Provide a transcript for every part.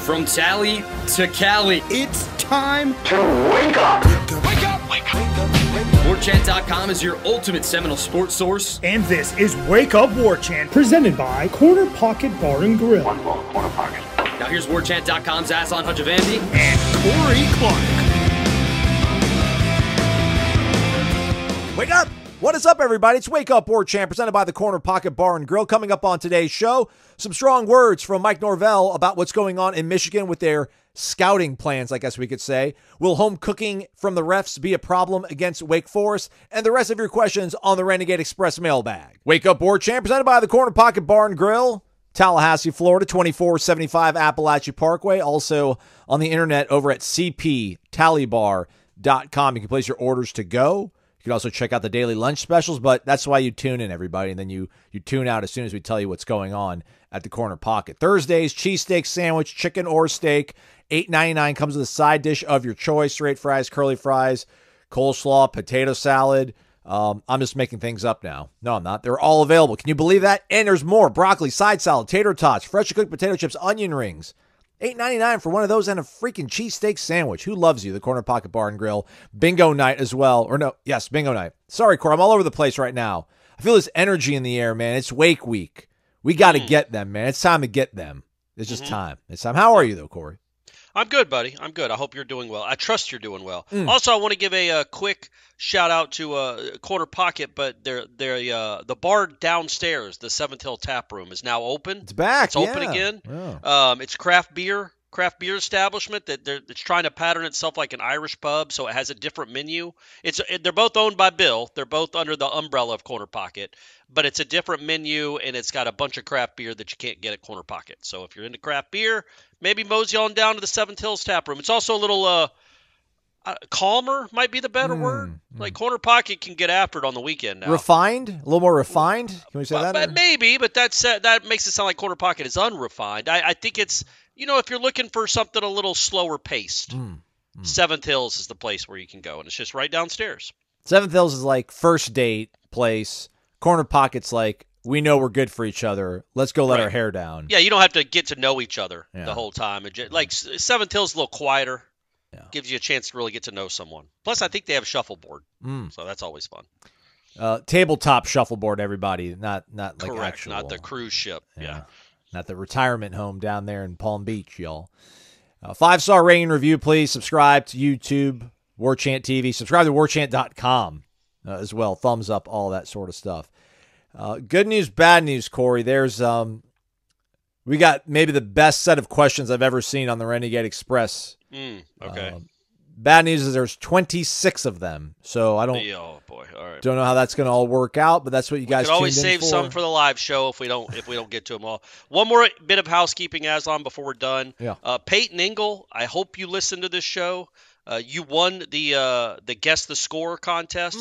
From Tally to Cali, It's time to wake up. Wake up! Wake up. Warchant.com is your ultimate Seminole sports source. And this is Wake Up Warchant, presented by Corner Pocket Bar and Grill. One ball, corner pocket. Now here's Warchant.com's Aslan Hajavandi And Corey Clark. Wake up! What is up, everybody? It's Wake Up Warchant, presented by the Corner Pocket Bar and Grill. Coming up on today's show, some strong words from Mike Norvell about what's going on in Michigan with their scouting plans, I guess we could say. Will home cooking from the refs be a problem against Wake Forest? And the rest of your questions on the Renegade Express mailbag. Wake Up Warchant, presented by the Corner Pocket Bar and Grill, Tallahassee, Florida, 2475 Appalachia Parkway. Also on the internet over at cptallybar.com. You can place your orders to go. You can also check out the daily lunch specials, but that's why you tune in, everybody, and then you tune out as soon as we tell you what's going on at the Corner Pocket. Thursdays, cheesesteak sandwich, chicken or steak, $8.99 comes with a side dish of your choice, straight fries, curly fries, coleslaw, potato salad. I'm just making things up now. No, I'm not. They're all available. Can you believe that? And there's more. Broccoli, side salad, tater tots, freshly cooked potato chips, onion rings. $8.99 for one of those and a freaking cheesesteak sandwich. Who loves you? The Corner Pocket Bar and Grill. Bingo night as well. Or no, yes, bingo night. Sorry, Corey, I'm all over the place right now. I feel this energy in the air, man. It's Wake Week. We got to get them, man. It's time to get them. It's just time. It's time. How are you, though, Corey? I'm good, buddy. I'm good. I hope you're doing well. I trust you're doing well. Also, I want to give a quick shout out to Corner Pocket, but the bar downstairs, the Seventh Hill Tap Room, is now open. It's back. It's open again. Yeah. It's craft beer establishment it's trying to pattern itself like an Irish pub, so it has a different menu. They're both owned by Bill. They're both under the umbrella of Corner Pocket, but it's a different menu, and it's got a bunch of craft beer that you can't get at Corner Pocket. So if you're into craft beer, maybe mosey on down to the Seventh Hills Tap Room. It's also a little calmer, might be the better word. Like Corner Pocket can get after it on the weekend now. Refined? A little more refined? Can we say that? But maybe, but that makes it sound like Corner Pocket is unrefined. I think it's, if you're looking for something a little slower paced, Seventh Hills is the place where you can go, and it's just right downstairs. Seventh Hills is like first date place. Corner Pocket's like, we know we're good for each other. Let's go let our hair down. Yeah, you don't have to get to know each other the whole time. Like Seventh Hills is a little quieter. Yeah. Gives you a chance to really get to know someone. Plus, I think they have shuffleboard, so that's always fun. Tabletop shuffleboard, everybody, not like correct, actual. Not the cruise ship. Yeah, not the retirement home down there in Palm Beach, y'all. 5-star rating and review, please. Subscribe to YouTube, Warchant TV. Subscribe to Warchant.com as well. Thumbs up, all that sort of stuff. Good news, bad news, Corey. There's we got maybe the best set of questions I've ever seen on the Renegade Express. Okay. Bad news is there's 26 of them, so I don't. Oh boy! All right. Don't know how that's going to all work out, but that's what you guys. We can always tuned in save for. some for the live show if we don't get to them all. One more bit of housekeeping, Aslan, before we're done. Yeah. Peyton Engel, I hope you listen to this show. You won the Guess the Score contest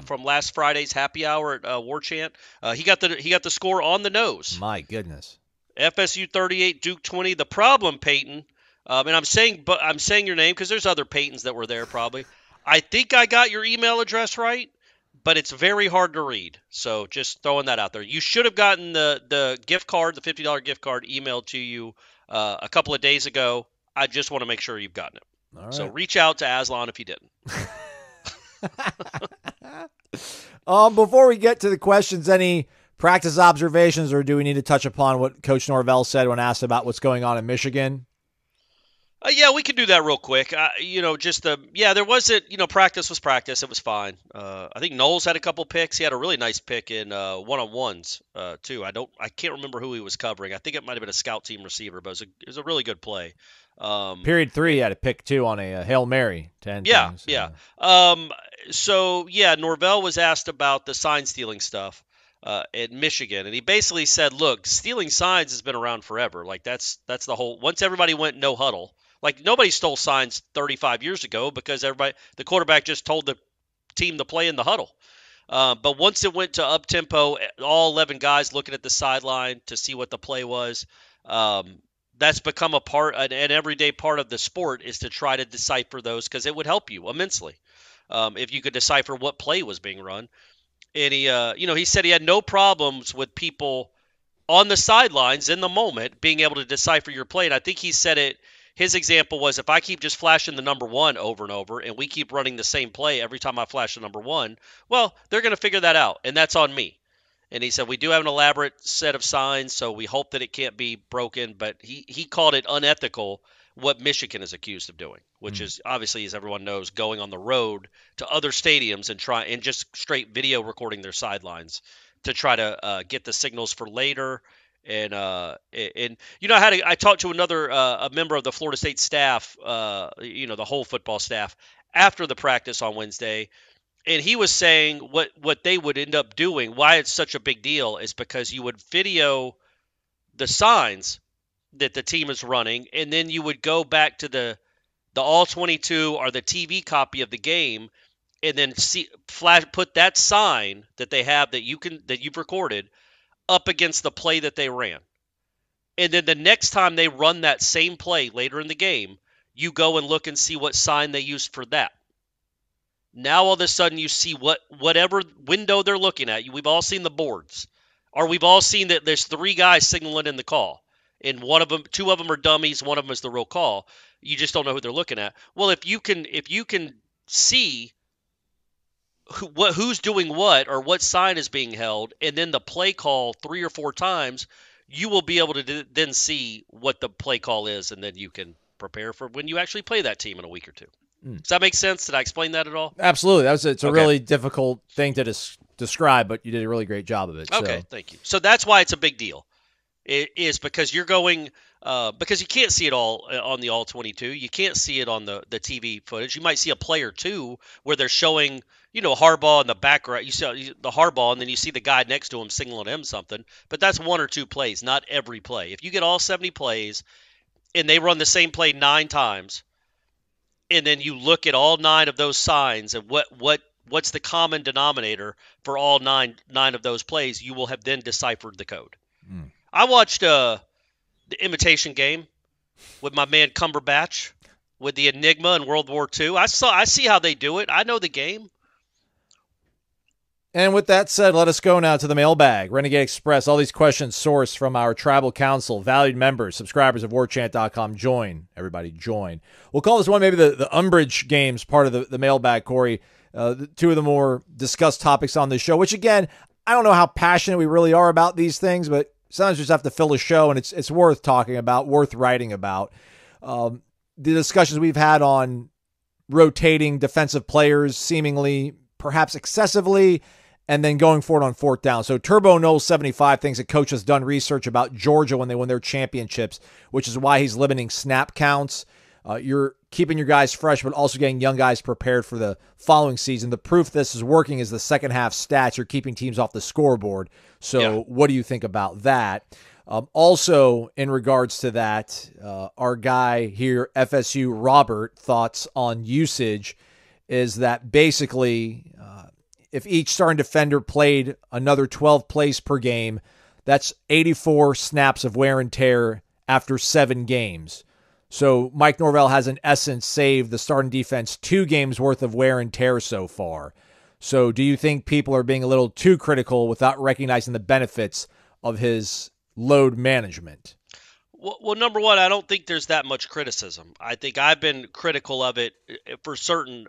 from last Friday's happy hour at Warchant. He got the score on the nose. My goodness. FSU 38, Duke 20. The problem, Peyton. And I'm saying your name because there's other Peytons that were there probably. I think I got your email address right, but it's very hard to read. So just throwing that out there. You should have gotten the gift card, the $50 gift card, emailed to you a couple of days ago. I just want to make sure you've gotten it. All right. So reach out to Aslan if you didn't. Before we get to the questions, any practice observations, or do we need to touch upon what Coach Norvell said when asked about what's going on in Michigan? Yeah, we could do that real quick. There wasn't, practice was practice. It was fine. I think Noles had a couple picks. He had a really nice pick in one-on-ones too. I can't remember who he was covering. I think it might have been a scout team receiver, but it was a really good play. Period 3 had a pick too on a Hail Mary. 10 things. Norvell was asked about the sign stealing stuff at Michigan, and he basically said, "Look, stealing signs has been around forever. Like that's the whole. Once everybody went no huddle." Like, nobody stole signs 35 years ago because the quarterback just told the team to play in the huddle. But once it went to up-tempo, all 11 guys looking at the sideline to see what the play was, that's become an everyday part of the sport, is to try to decipher those, because it would help you immensely if you could decipher what play was being run. And he said he had no problems with people on the sidelines in the moment, being able to decipher your play. And I think he said it. His example was, if I keep just flashing the number 1 over and over, and we keep running the same play every time I flash the number 1, well, they're going to figure that out, and that's on me. And he said, we do have an elaborate set of signs, so we hope that it can't be broken. But he called it unethical what Michigan is accused of doing, which is obviously, as everyone knows, going on the road to other stadiums and just straight video recording their sidelines to try to get the signals for later. And you know, I talked to another a member of the Florida State staff, the whole football staff, after the practice on Wednesday. And he was saying what they would end up doing, why it's such a big deal, is because you would video the signs that the team is running, and then you would go back to the all-22 or the TV copy of the game, and then put that sign that they have that you've recorded up against the play that they ran. And then the next time they run that same play later in the game, you go and look and see what sign they used for that. Now all of a sudden you see whatever window they're looking at. We've all seen the boards, or we've all seen that there's 3 guys signaling in the call, and 2 of them are dummies, 1 of them is the real call. You just don't know who they're looking at. Well, if you can see who's doing what, or what sign is being held, and then the play call 3 or 4 times, you will be able to then see what the play call is, and then you can prepare for when you actually play that team in a week or 2. Does that make sense? Did I explain that at all? Absolutely. It's a really difficult thing to describe, but you did a really great job of it. Okay, thank you. So that's why it's a big deal. It is because you're going because you can't see it all on the all-22. You can't see it on the TV footage. You might see a play or 2 where they're showing, Harbaugh in the background. You see the Harbaugh, and then you see the guy next to him signaling him something. But that's 1 or 2 plays, not every play. If you get all 70 plays and they run the same play 9 times, and then you look at all 9 of those signs and what's the common denominator for all nine of those plays, you will have then deciphered the code. I watched the Imitation Game with my man Cumberbatch with the Enigma in World War II. I see how they do it. I know the game. And with that said, let us go now to the mailbag. Renegade Express, all these questions sourced from our tribal council, valued members, subscribers of warchant.com. Join. Everybody join. We'll call this one maybe the Umbrage games part of the mailbag, Corey. 2 of the more discussed topics on this show, which, again, I don't know how passionate we really are about these things, but sometimes we just have to fill a show, and it's worth talking about, worth writing about. The discussions we've had on rotating defensive players seemingly, perhaps excessively, and then going forward on 4th down. So Turbo Noles 75 thinks a coach has done research about Georgia when they win their championships, which is why he's limiting snap counts. You're keeping your guys fresh, but also getting young guys prepared for the following season. The proof this is working is the second half stats. You're keeping teams off the scoreboard. So What do you think about that? Also, in regards to that, our guy here, FSU Robert, thoughts on usage is that basically if each starting defender played another 12 plays per game, that's 84 snaps of wear and tear after 7 games. So Mike Norvell has, in essence, saved the starting defense 2 games worth of wear and tear so far. So do you think people are being a little too critical without recognizing the benefits of his load management? Well, number one, I don't think there's that much criticism. I think I've been critical of it for certain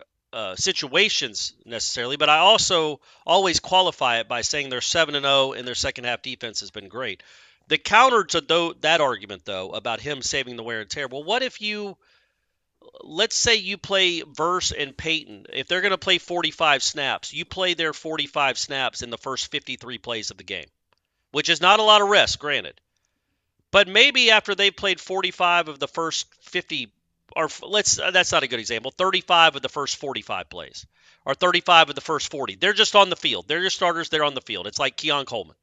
situations necessarily, but I also always qualify it by saying they're 7-0 and their second half defense has been great. The counter to that argument, though, about him saving the wear and tear, well, what if let's say you play Verse and Peyton. If they're going to play 45 snaps, you play their 45 snaps in the first 53 plays of the game, which is not a lot of rest, granted. But maybe after they've played 45 of the first 50, or that's not a good example, 35 of the first 45 plays, or 35 of the first 40. They're just on the field. They're your starters. They're on the field. It's like Keon Coleman.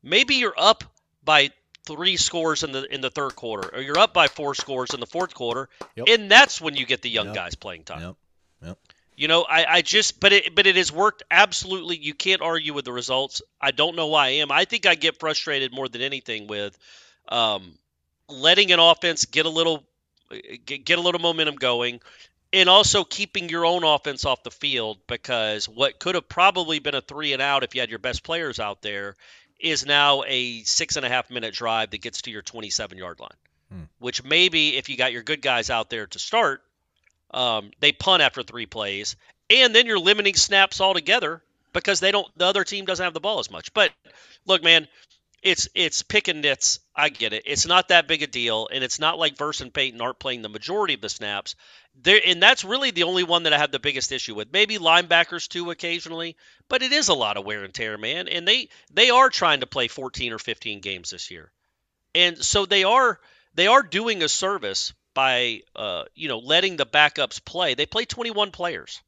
Maybe you're up by 3 scores in the third quarter, or you're up by 4 scores in the fourth quarter, and that's when you get the young guys playing time. Yep. You know, but it has worked absolutely. You can't argue with the results. I don't know why I am. I think I get frustrated more than anything with letting an offense get a little momentum going, and also keeping your own offense off the field, because what could have probably been a 3-and-out if you had your best players out there is now a 6.5-minute drive that gets to your 27-yard line, which maybe if you got your good guys out there to start, they punt after 3 plays, and then you're limiting snaps altogether because the other team doesn't have the ball as much. But look, man, it's pick and nits. I get it. It's not that big a deal, and it's not like Verse and Peyton aren't playing the majority of the snaps. And that's really the only one that I have the biggest issue with. Maybe linebackers too occasionally, but it is a lot of wear and tear, man. And they are trying to play 14 or 15 games this year, and so they are doing a service by letting the backups play. They play 21 players.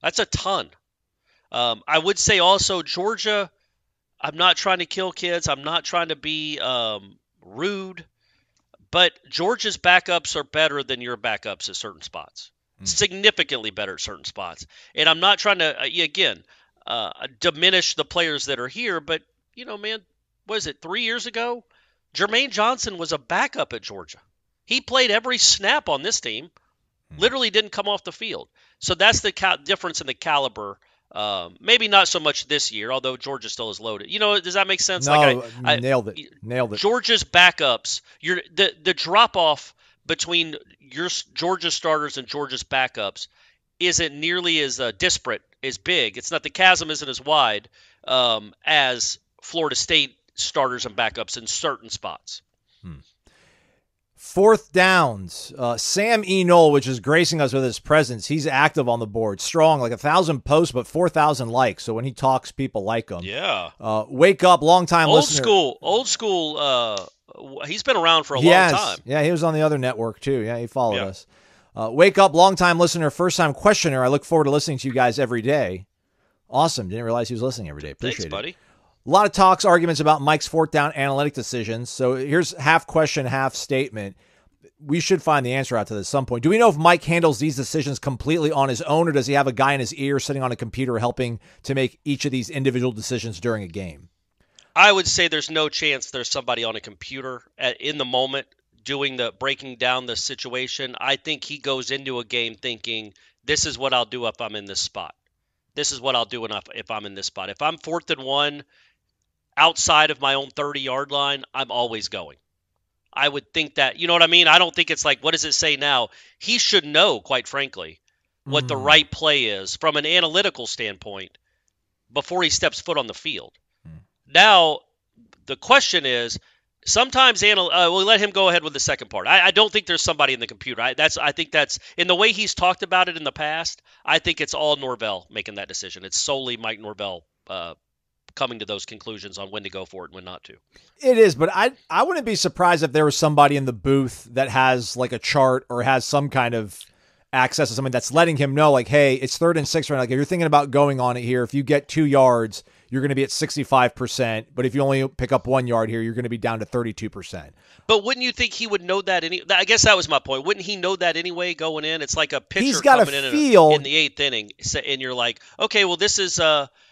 That's a ton. I would say also Georgia. I'm not trying to kill kids. I'm not trying to be rude. But Georgia's backups are better than your backups at certain spots. Significantly better at certain spots. And I'm not trying to, diminish the players that are here. But, man, what is it, 3 years ago? Jermaine Johnson was a backup at Georgia. He played every snap on this team. Literally didn't come off the field. So that's the difference in the caliber. Maybe not so much this year, although Georgia still is loaded. Does that make sense? No, nailed it. Georgia's backups, the drop off between your Georgia starters and Georgia's backups isn't nearly as disparate, as big. It's not, the chasm isn't as wide as Florida State starters and backups in certain spots. 4th downs. Sam E. Knoll, which is gracing us with his presence, he's active on the board. Strong, like 1,000 posts, but 4,000 likes. So when he talks, people like him. Yeah. Wake up, long-time listener. Old school. He's been around for a long time. Yeah, he was on the other network, too. Yeah, he followed us. Wake up, long-time listener, first-time questioner. I look forward to listening to you guys every day. Awesome. Didn't realize he was listening every day. Appreciate it. Thanks, buddy. A lot of arguments about Mike's 4th down analytic decisions. So here's half question, half statement. We should find the answer out to this at some point. Do we know if Mike handles these decisions completely on his own, or does he have a guy in his ear sitting on a computer helping to make each of these individual decisions during a game? I would say there's no chance there's somebody on a computer in the moment breaking down the situation. I think he goes into a game thinking, this is what I'll do if I'm in this spot. This is what I'll do if I'm in this spot. If I'm 4th and 1, outside of my own 30-yard line, I'm always going. I would think that, you know what I mean? I don't think it's like, what does it say now? He should know, quite frankly, what the right play is from an analytical standpoint before he steps foot on the field. Now, the question is, sometimes we'll let him go ahead with the second part. I don't think there's somebody in the computer. I think that's in the way he's talked about it in the past. I think it's all Norvell making that decision. It's solely Mike Norvell coming to those conclusions on when to go for it and when not to. It is, but I wouldn't be surprised if there was somebody in the booth that has like a chart or has some kind of access to something that's letting him know, like, hey, it's 3rd and 6 right now. Like, if you're thinking about going on it here, if you get 2 yards, you're going to be at 65%. But if you only pick up 1 yard here, you're going to be down to 32%. But wouldn't you think he would know that? I guess that was my point. Wouldn't he know that anyway going in? It's like a pitcher He's got coming a in feel in the 8th inning, and you're like, okay, well, this is Acuna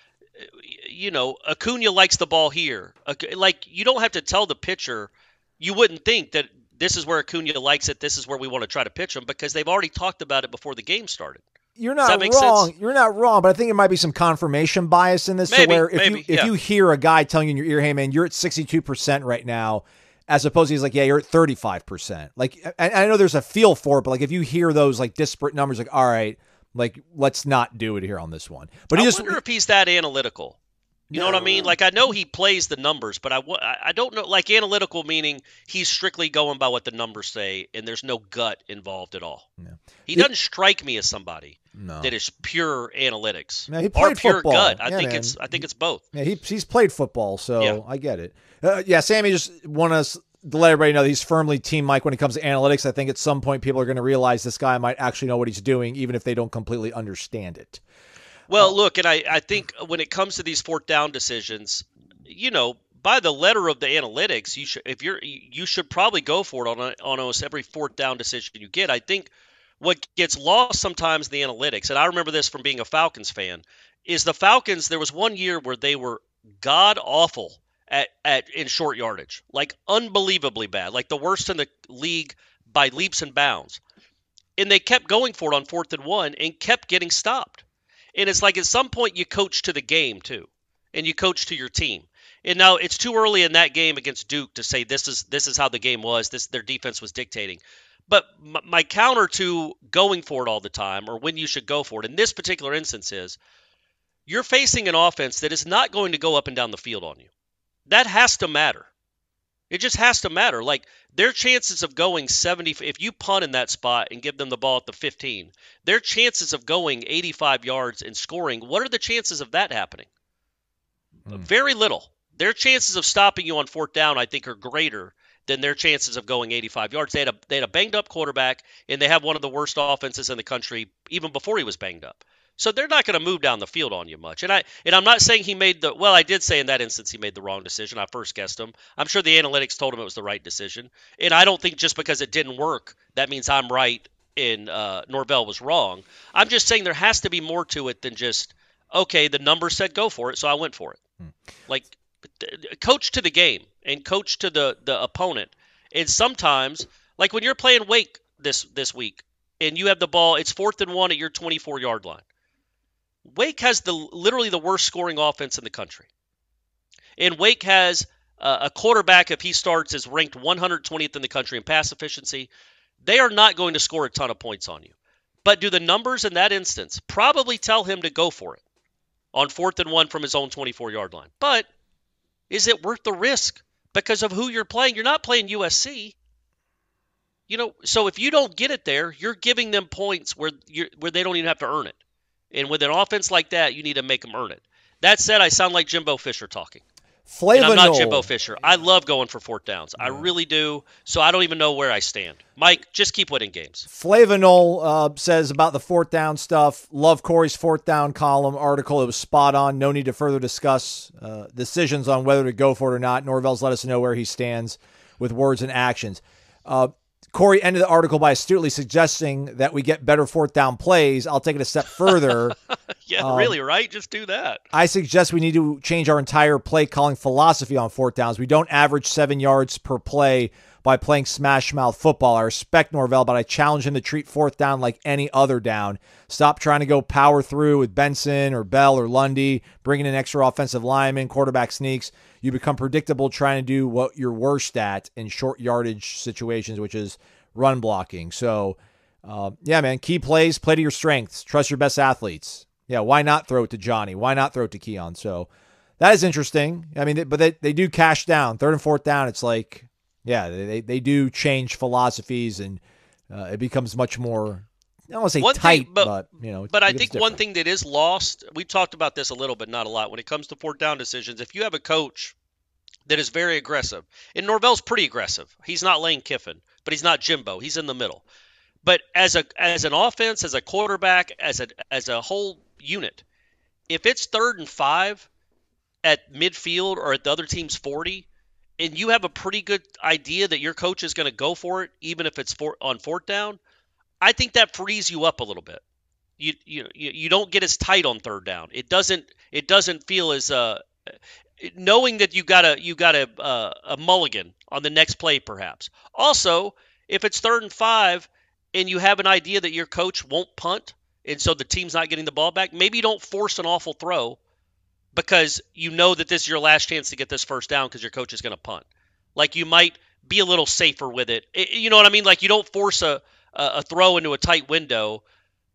likes the ball here. Like, you don't have to tell the pitcher. You wouldn't think that this is where Acuna likes it. This is where we want to try to pitch him, because they've already talked about it before the game started. You're not wrong. Sense? You're not wrong, but I think there might be some confirmation bias in this. Maybe, to where if you hear a guy telling you in your ear, hey man, you're at 62% right now, as opposed to he's like, yeah, you're at 35%. Like, I know there's a feel for it, but like if you hear those like disparate numbers, like, all right, like let's not do it here on this one. But I wonder if he's that analytical. You know what I mean? Like, I know he plays the numbers, but I don't know, like, analytical meaning he's strictly going by what the numbers say, and there's no gut involved at all. Yeah. He doesn't strike me as somebody that is pure analytics or pure football. Gut. I think it's both. Yeah, he's played football, so I get it. Sammy just want us to let everybody know that he's firmly Team Mike when it comes to analytics. I think at some point people are going to realize this guy might actually know what he's doing, even if they don't completely understand it. Well, look, and I think when it comes to these 4th down decisions, by the letter of the analytics, you should probably go for it on almost every 4th down decision you get. I think what gets lost sometimes in the analytics, and I remember this from being a Falcons fan, is the Falcons. There was one year where they were god awful in short yardage, like unbelievably bad, like the worst in the league by leaps and bounds, and they kept going for it on 4th and 1 and kept getting stopped. And it's like at some point you coach to the game too, and you coach to your team. And now it's too early in that game against Duke to say this is how the game was. Their defense was dictating. But my counter to going for it all the time, or when you should go for it, in this particular instance is you're facing an offense that is not going to go up and down the field on you. That has to matter. It just has to matter. Like, their chances of going 70, if you punt in that spot and give them the ball at the 15, their chances of going 85 yards and scoring, what are the chances of that happening? Very little. Their chances of stopping you on fourth down, I think, are greater than their chances of going 85 yards. They had a banged-up quarterback, and they have one of the worst offenses in the country even before he was banged up. So they're not going to move down the field on you much. And I'm not saying he made the – well, I did say in that instance he made the wrong decision. I first guessed him. I'm sure the analytics told him it was the right decision. And I don't think just because it didn't work, that means I'm right and Norvell was wrong. I'm just saying there has to be more to it than just, okay, the number said go for it, so I went for it. Like, coach to the game and coach to the opponent. And sometimes, like when you're playing Wake this week and you have the ball, it's 4th and 1 at your 24-yard line. Wake has literally the worst scoring offense in the country. And Wake has a quarterback, if he starts, is ranked 120th in the country in pass efficiency. They are not going to score a ton of points on you. But do the numbers in that instance probably tell him to go for it on 4th and 1 from his own 24-yard line? But is it worth the risk because of who you're playing? You're not playing USC. So if you don't get it there, you're giving them points where they don't even have to earn it. And with an offense like that, you need to make them earn it. That said, I sound like Jimbo Fisher talking. And I'm not Jimbo Fisher. I love going for fourth downs. I really do. So I don't even know where I stand. Mike, just keep winning games. Flavanol says about the fourth down stuff. Love Corey's fourth down column article. It was spot on. No need to further discuss decisions on whether to go for it or not. Norvell's let us know where he stands with words and actions. Corey ended the article by astutely suggesting that we get better fourth down plays. I'll take it a step further. Yeah, really, right? Just do that. I suggest we need to change our entire play calling philosophy on fourth downs. We don't average 7 yards per play by playing smash mouth football. I respect Norvell, but I challenge him to treat fourth down like any other down. Stop trying to go power through with Benson or Bell or Lundy, bringing in extra offensive linemen, quarterback sneaks. You become predictable trying to do what you're worst at in short yardage situations, which is run blocking. So, yeah, man, key plays, play to your strengths. Trust your best athletes. Yeah, why not throw it to Johnny? Why not throw it to Keon? So that is interesting. I mean, but they do cash down. 3rd and 4th down, it's like, yeah, they do change philosophies, and it becomes much more, I don't want to say tight, but But I think one thing that is lost, we talked about this a little bit, not a lot, when it comes to fourth down decisions, if you have a coach that is very aggressive, and Norvell's pretty aggressive. He's not Lane Kiffin, but he's not Jimbo. He's in the middle. But as an offense, as a quarterback, as a whole unit, if it's 3rd and 5 at midfield or at the other team's 40, and you have a pretty good idea that your coach is going to go for it, even if it's on fourth down, I think that frees you up a little bit. You don't get as tight on 3rd down. It doesn't feel as knowing that you got a mulligan on the next play, perhaps. Also, if it's 3rd and 5 and you have an idea that your coach won't punt, and so the team's not getting the ball back, maybe you don't force an awful throw because you know that this is your last chance to get this first down because your coach is going to punt. Like, you might be a little safer with it. You know what I mean? Like, you don't force a throw into a tight window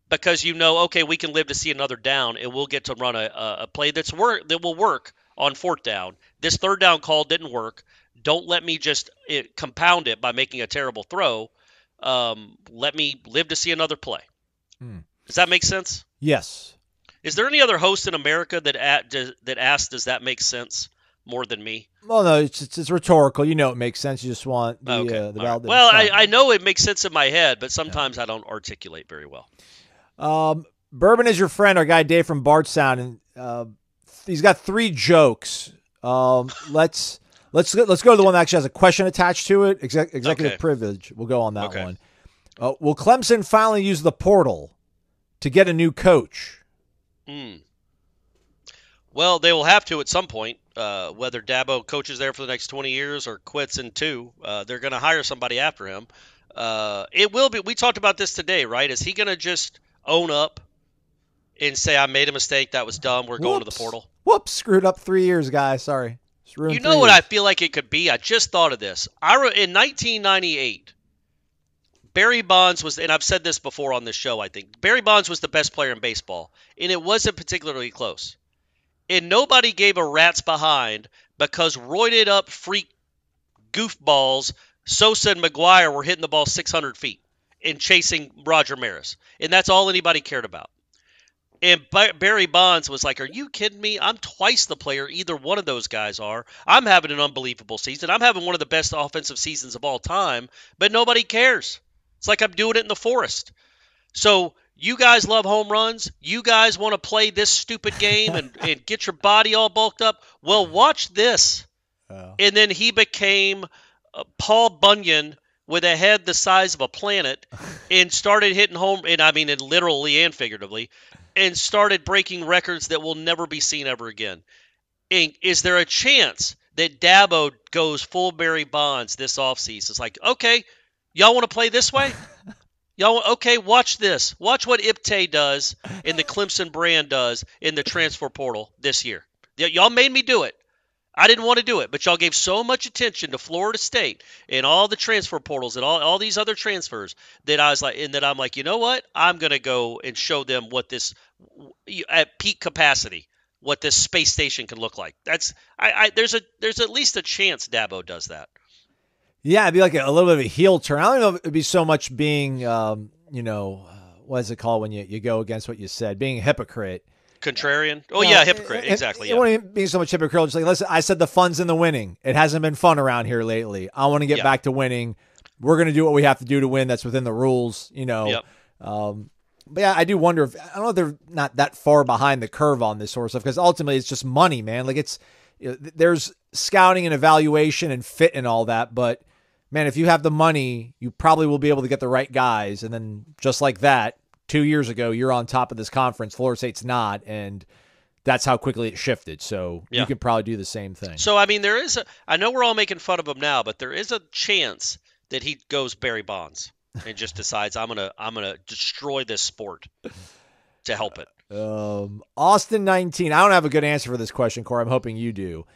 because you know, okay, we can live to see another down, and we'll get to run a play that will work on fourth down. This 3rd down call didn't work. Don't let me just compound it by making a terrible throw. Let me live to see another play. Does that make sense? Yes. Is there any other host in America that asked, does that make sense, more than me? Well, no, it's rhetorical. You know it makes sense. You just want the validation. Right. Well, I know it makes sense in my head, but sometimes I don't articulate very well. Bourbon is your friend, our guy Dave from Bardstown, and he's got 3 jokes. Let's go to the one that actually has a question attached to it. Executive privilege. We'll go on that one. Will Clemson finally use the portal to get a new coach? Well, they will have to at some point. Whether Dabo coaches there for the next 20 years or quits in 2, they're going to hire somebody after him. It will be. We talked about this today, right? Is he going to just own up and say, I made a mistake, that was dumb, we're going to the portal? Whoops, screwed up 3 years, guys. Sorry. It's ruined You 3 know what years. I feel like it could be? I just thought of this. In 1998, Barry Bonds was, and I've said this before on this show, I think, Barry Bonds was the best player in baseball, and it wasn't particularly close. And nobody gave a rat's behind because roided up freak goofballs, Sosa and McGuire were hitting the ball 600 feet and chasing Roger Maris. And that's all anybody cared about. And Barry Bonds was like, are you kidding me? I'm twice the player either one of those guys are. I'm having an unbelievable season. I'm having one of the best offensive seasons of all time, but nobody cares. It's like I'm doing it in the forest. So you guys love home runs. You guys want to play this stupid game and get your body all bulked up. Well, watch this. And then he became Paul Bunyan with a head the size of a planet and started hitting home, and I mean it literally and figuratively, and started breaking records that will never be seen ever again. And is there a chance that Dabo goes full Barry Bonds this offseason? It's like, okay, y'all want to play this way? Okay, watch this. Watch what Ipte does and the Clemson brand does in the transfer portal this year. Y'all made me do it. I didn't want to do it, but y'all gave so much attention to Florida State and all the transfer portals and all these other transfers that I was like, and that I'm like, you know what? I'm going to go and show them what this at peak capacity, what this space station can look like. There's at least a chance Dabo does that. Yeah, it'd be like a little bit of a heel turn. I don't know if it'd be so much being, what is it called when you go against what you said, being a hypocrite. Contrarian? Oh, yeah, hypocrite. Exactly. It wouldn't be so much hypocritical. Just like, listen, I said the fun's in the winning. It hasn't been fun around here lately. I want to get back to winning. We're going to do what we have to do to win. That's within the rules, Yep. But yeah, I do wonder if, I don't know if they're not that far behind the curve on this sort of stuff, because ultimately it's just money, man. Like there's scouting and evaluation and fit and all that. But man, if you have the money, you probably will be able to get the right guys. And then just like that, 2 years ago, you're on top of this conference. Florida State's not, and that's how quickly it shifted. So you could probably do the same thing. So, I mean, I know we're all making fun of him now, but there is a chance that he goes Barry Bonds and just decides I'm gonna destroy this sport to help it. Austin 19. I don't have a good answer for this question, Corey. I'm hoping you do.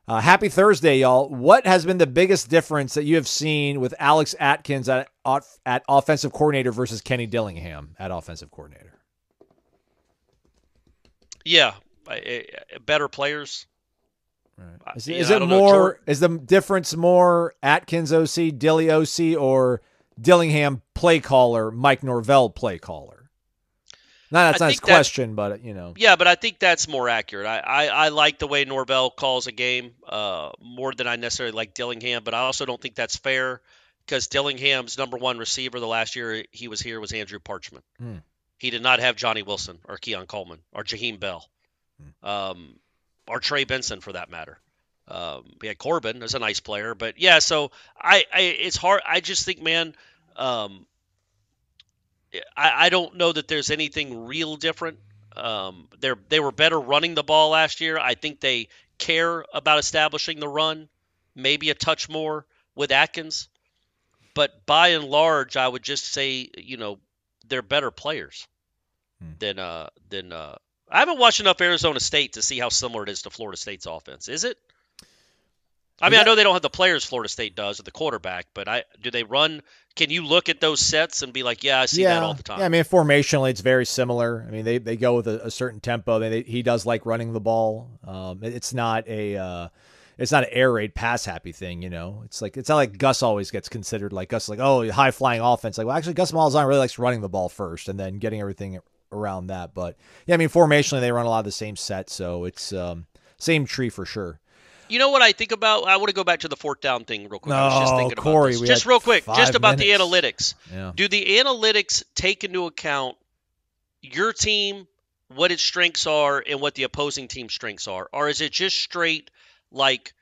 Happy Thursday, y'all. What has been the biggest difference that you have seen with Alex Atkins at offensive coordinator versus Kenny Dillingham at offensive coordinator? Yeah, better players. Right. Is it more? Is the difference more Atkins OC, Dilly OC, or Dillingham play caller, Mike Norvell play caller? That's not his question, but Yeah, but I think that's more accurate. I like the way Norvell calls a game more than I necessarily like Dillingham, but I also don't think that's fair because Dillingham's number one receiver the last year he was here was Andrew Parchment. He did not have Johnny Wilson or Keon Coleman or Jaheim Bell or Trey Benson for that matter. He had Corbin as a nice player, but yeah, so it's hard. I just think, man, I don't know that there's anything real different. They were better running the ball last year. I think they care about establishing the run, maybe a touch more with Atkins. But by and large, I would just say, they're better players than I haven't watched enough Arizona State to see how similar it is to Florida State's offense. Is it? I mean, I know they don't have the players Florida State does or the quarterback, but do they run? Can you look at those sets and be like, yeah, I see that all the time? Yeah, I mean, formationally, it's very similar. I mean, they go with a certain tempo. He does like running the ball. It's not an air raid pass happy thing, It's not like Gus always gets considered like Gus, like, oh, high flying offense. Like, well, actually, Gus Malzahn really likes running the ball first and then getting everything around that. But yeah, I mean, formationally, they run a lot of the same sets, so it's same tree for sure. You know what I think about? I want to go back to the fourth down thing real quick. No, I was just thinking Corey, about this. Just real quick, just about minutes. the analytics. Yeah. Do the analytics take into account your team, what its strengths are, and what the opposing team's strengths are? Or is it just straight like,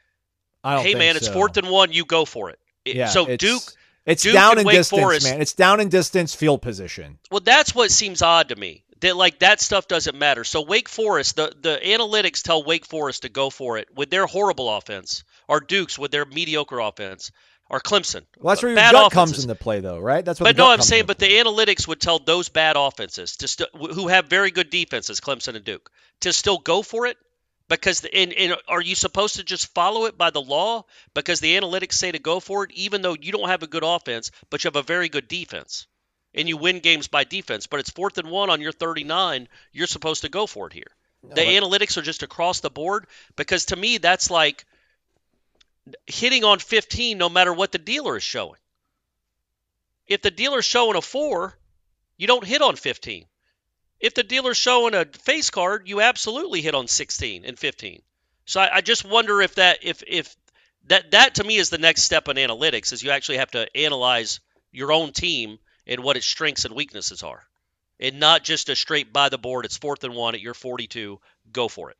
hey, man, it's 4th and 1, you go for it? Yeah, so it's Duke down and in Wake distance, Forest, man. It's down in distance, field position. Well, that's what seems odd to me. That stuff doesn't matter. So Wake Forest, the analytics tell Wake Forest to go for it with their horrible offense, or Duke's with their mediocre offense, or Clemson. Well, that's where your gut comes into play, though, right? That's what. But no, I'm saying, but the analytics would tell those bad offenses who have very good defenses, Clemson and Duke, to still go for it Because and are you supposed to just follow it by the law because the analytics say to go for it, even though you don't have a good offense, but you have a very good defense, and you win games by defense? But it's 4th and 1 on your 39. You're supposed to go for it here. The analytics are just across the board, because to me that's like hitting on 15 no matter what the dealer is showing. If the dealer's showing a 4, you don't hit on 15. If the dealer's showing a face card, you absolutely hit on 16 and 15. So I just wonder if that to me is the next step in analytics, is you actually have to analyze your own team and what its strengths and weaknesses are, and not just a straight by the board. It's 4th and 1 at your 42. Go for it.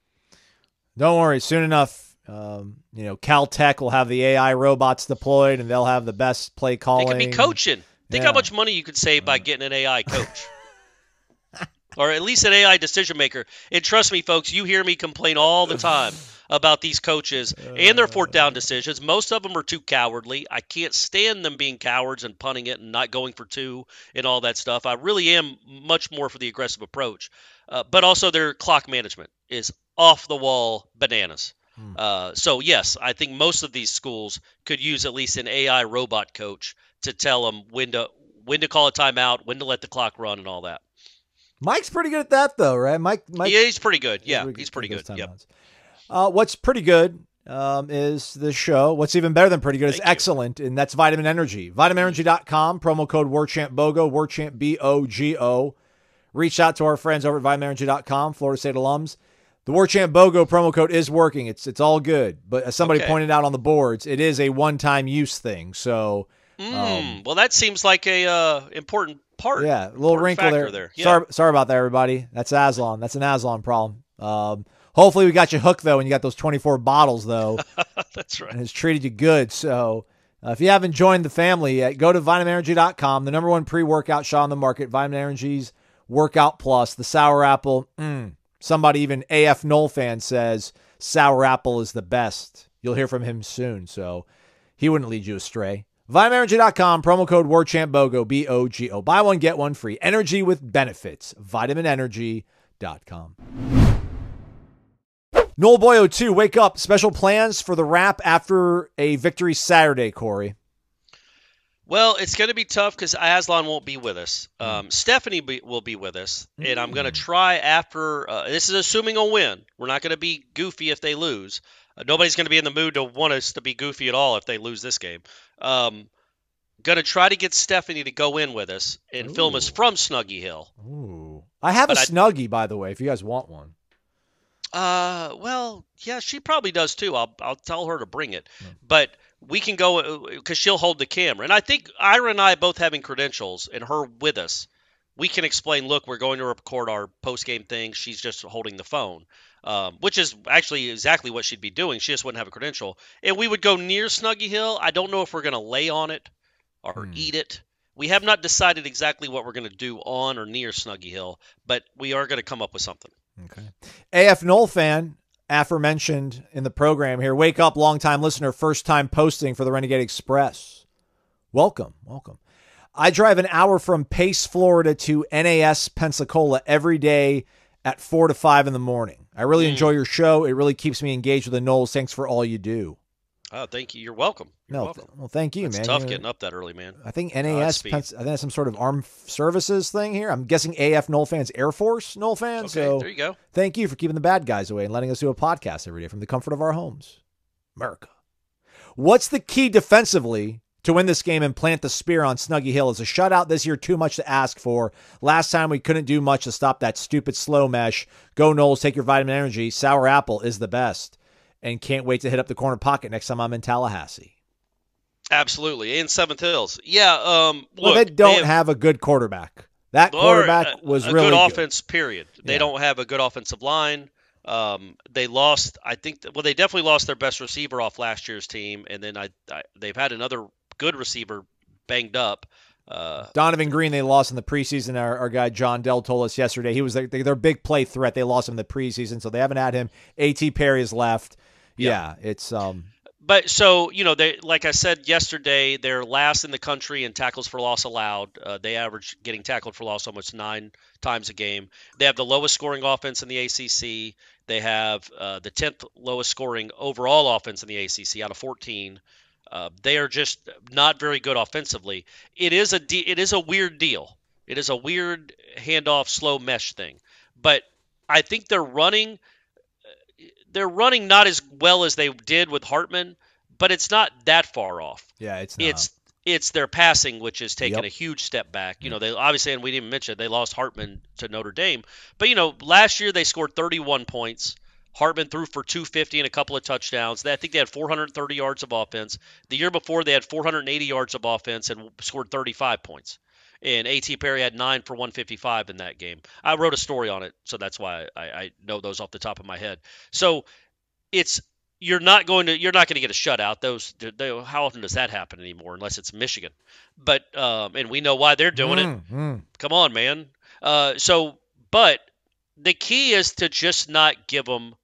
Don't worry. Soon enough, Caltech will have the AI robots deployed, and they'll have the best play calling. They could be coaching. Think how much money you could save by getting an AI coach. Or at least an AI decision maker. And trust me, folks, you hear me complain all the time about these coaches and their 4th down decisions. Most of them are too cowardly. I can't stand them being cowards and punting it and not going for 2 and all that stuff. I really am much more for the aggressive approach. But also their clock management is off the wall bananas. So yes, I think most of these schools could use at least an AI robot coach to tell them when to call a timeout, when to let the clock run, and all that. Mike's pretty good at that, though, right? Mike yeah, he's pretty good. Yeah, he's pretty good. Yep. What's pretty good is the show. What's even better than pretty good is excellent, and that's Vitamin Energy. VitaminEnergy.com, promo code Warchant BOGO, Warchant BOGO. Reach out to our friends over at VitaminEnergy.com, Florida State alums. The Warchant BOGO promo code is working. It's all good, but as somebody pointed out on the boards, it is a one-time use thing. So, well, that seems like a important part. Yeah, a little wrinkle there. Yeah. Sorry about that, everybody. That's Aslan. That's an Aslan problem. Hopefully we got you hooked, though, and you got those 24 bottles, though. That's right. And it's treated you good. So if you haven't joined the family yet, go to VitaminEnergy.com, the #1 pre-workout shot on the market, Vitamin Energy's Workout Plus, the Sour Apple. Somebody, even AF Nole fan, says Sour Apple is the best. You'll hear from him soon, so he wouldn't lead you astray. VitaminEnergy.com, promo code WarchantBOGO, BOGO. Buy one, get one free. Energy with benefits. VitaminEnergy.com. Noel Boyo 2, wake up. Special plans for the wrap after a victory Saturday, Corey. Well, it's going to be tough because Aslan won't be with us. Stephanie will be with us, and I'm going to try after this is assuming a win. We're not going to be goofy if they lose. Nobody's going to be in the mood to want us to be goofy at all if they lose this game. Going to try to get Stephanie to go in with us and film us from Snuggy Hill. Ooh. I have a Snuggie, by the way, if you guys want one. Well, yeah, she probably does too. I'll tell her to bring it. But we can go because she'll hold the camera. And I think Ira and I both having credentials and her with us, we can explain, look, we're going to record our post-game thing. She's just holding the phone, which is actually exactly what she'd be doing. She just wouldn't have a credential. And we would go near Snuggy Hill. I don't know if we're going to lay on it or eat it. We have not decided exactly what we're going to do on or near Snuggy Hill, but we are going to come up with something. Okay. AF Nole fan, aforementioned in the program here. Wake up, longtime listener, first time posting for the Renegade Express. Welcome. I drive an hour from Pace, Florida to NAS, Pensacola every day at 4 to 5 in the morning. I really enjoy your show. It really keeps me engaged with the Noles. Thanks for all you do. Oh, thank you. You're welcome. Well, thank you, man. It's tough getting up that early, man. I think NAS, I think that's some sort of armed services thing here. I'm guessing AF Nole fans, Air Force Nole fans. Okay, so there you go. Thank you for keeping the bad guys away and letting us do a podcast every day from the comfort of our homes. America. What's the key defensively to win this game and plant the spear on Snuggy Hill? Is a shutout this year too much to ask for? Last time we couldn't do much to stop that stupid slow mesh. Go Noles, take your Vitamin Energy. Sour Apple is the best. And can't wait to hit up the corner pocket next time I'm in Tallahassee. Absolutely. And Seventh Hills. Yeah. Well, they don't have a good quarterback. That quarterback was really good. Offense, period. They don't have a good offensive line. They lost, they definitely lost their best receiver off last year's team. And then they've had another good receiver banged up. Donovan Green, they lost in the preseason. Our guy John Dell told us yesterday he was their big play threat. They lost him in the preseason, so they haven't had him. A.T. Perry is left. Yeah, it's But so, they, like I said yesterday, they're last in the country in tackles for loss allowed. They average getting tackled for loss almost 9 times a game. They have the lowest scoring offense in the ACC. They have the 10th lowest scoring overall offense in the ACC out of 14. They are just not very good offensively. It is a weird deal. It is a weird handoff, slow mesh thing. But I think they're running not as well as they did with Hartman, but it's not that far off. Yeah, it's not. It's their passing, which has taken a huge step back. They obviously, and we didn't mention it, they lost Hartman to Notre Dame. But, last year they scored 31 points. Hartman threw for 250 and a couple of touchdowns. I think they had 430 yards of offense. The year before, they had 480 yards of offense and scored 35 points. And A.T. Perry had 9 for 155 in that game. I wrote a story on it, so that's why I know those off the top of my head. So you're not going to get a shutout. How often does that happen anymore? Unless it's Michigan, but and we know why they're doing it. Come on, man. But the key is to just not give them,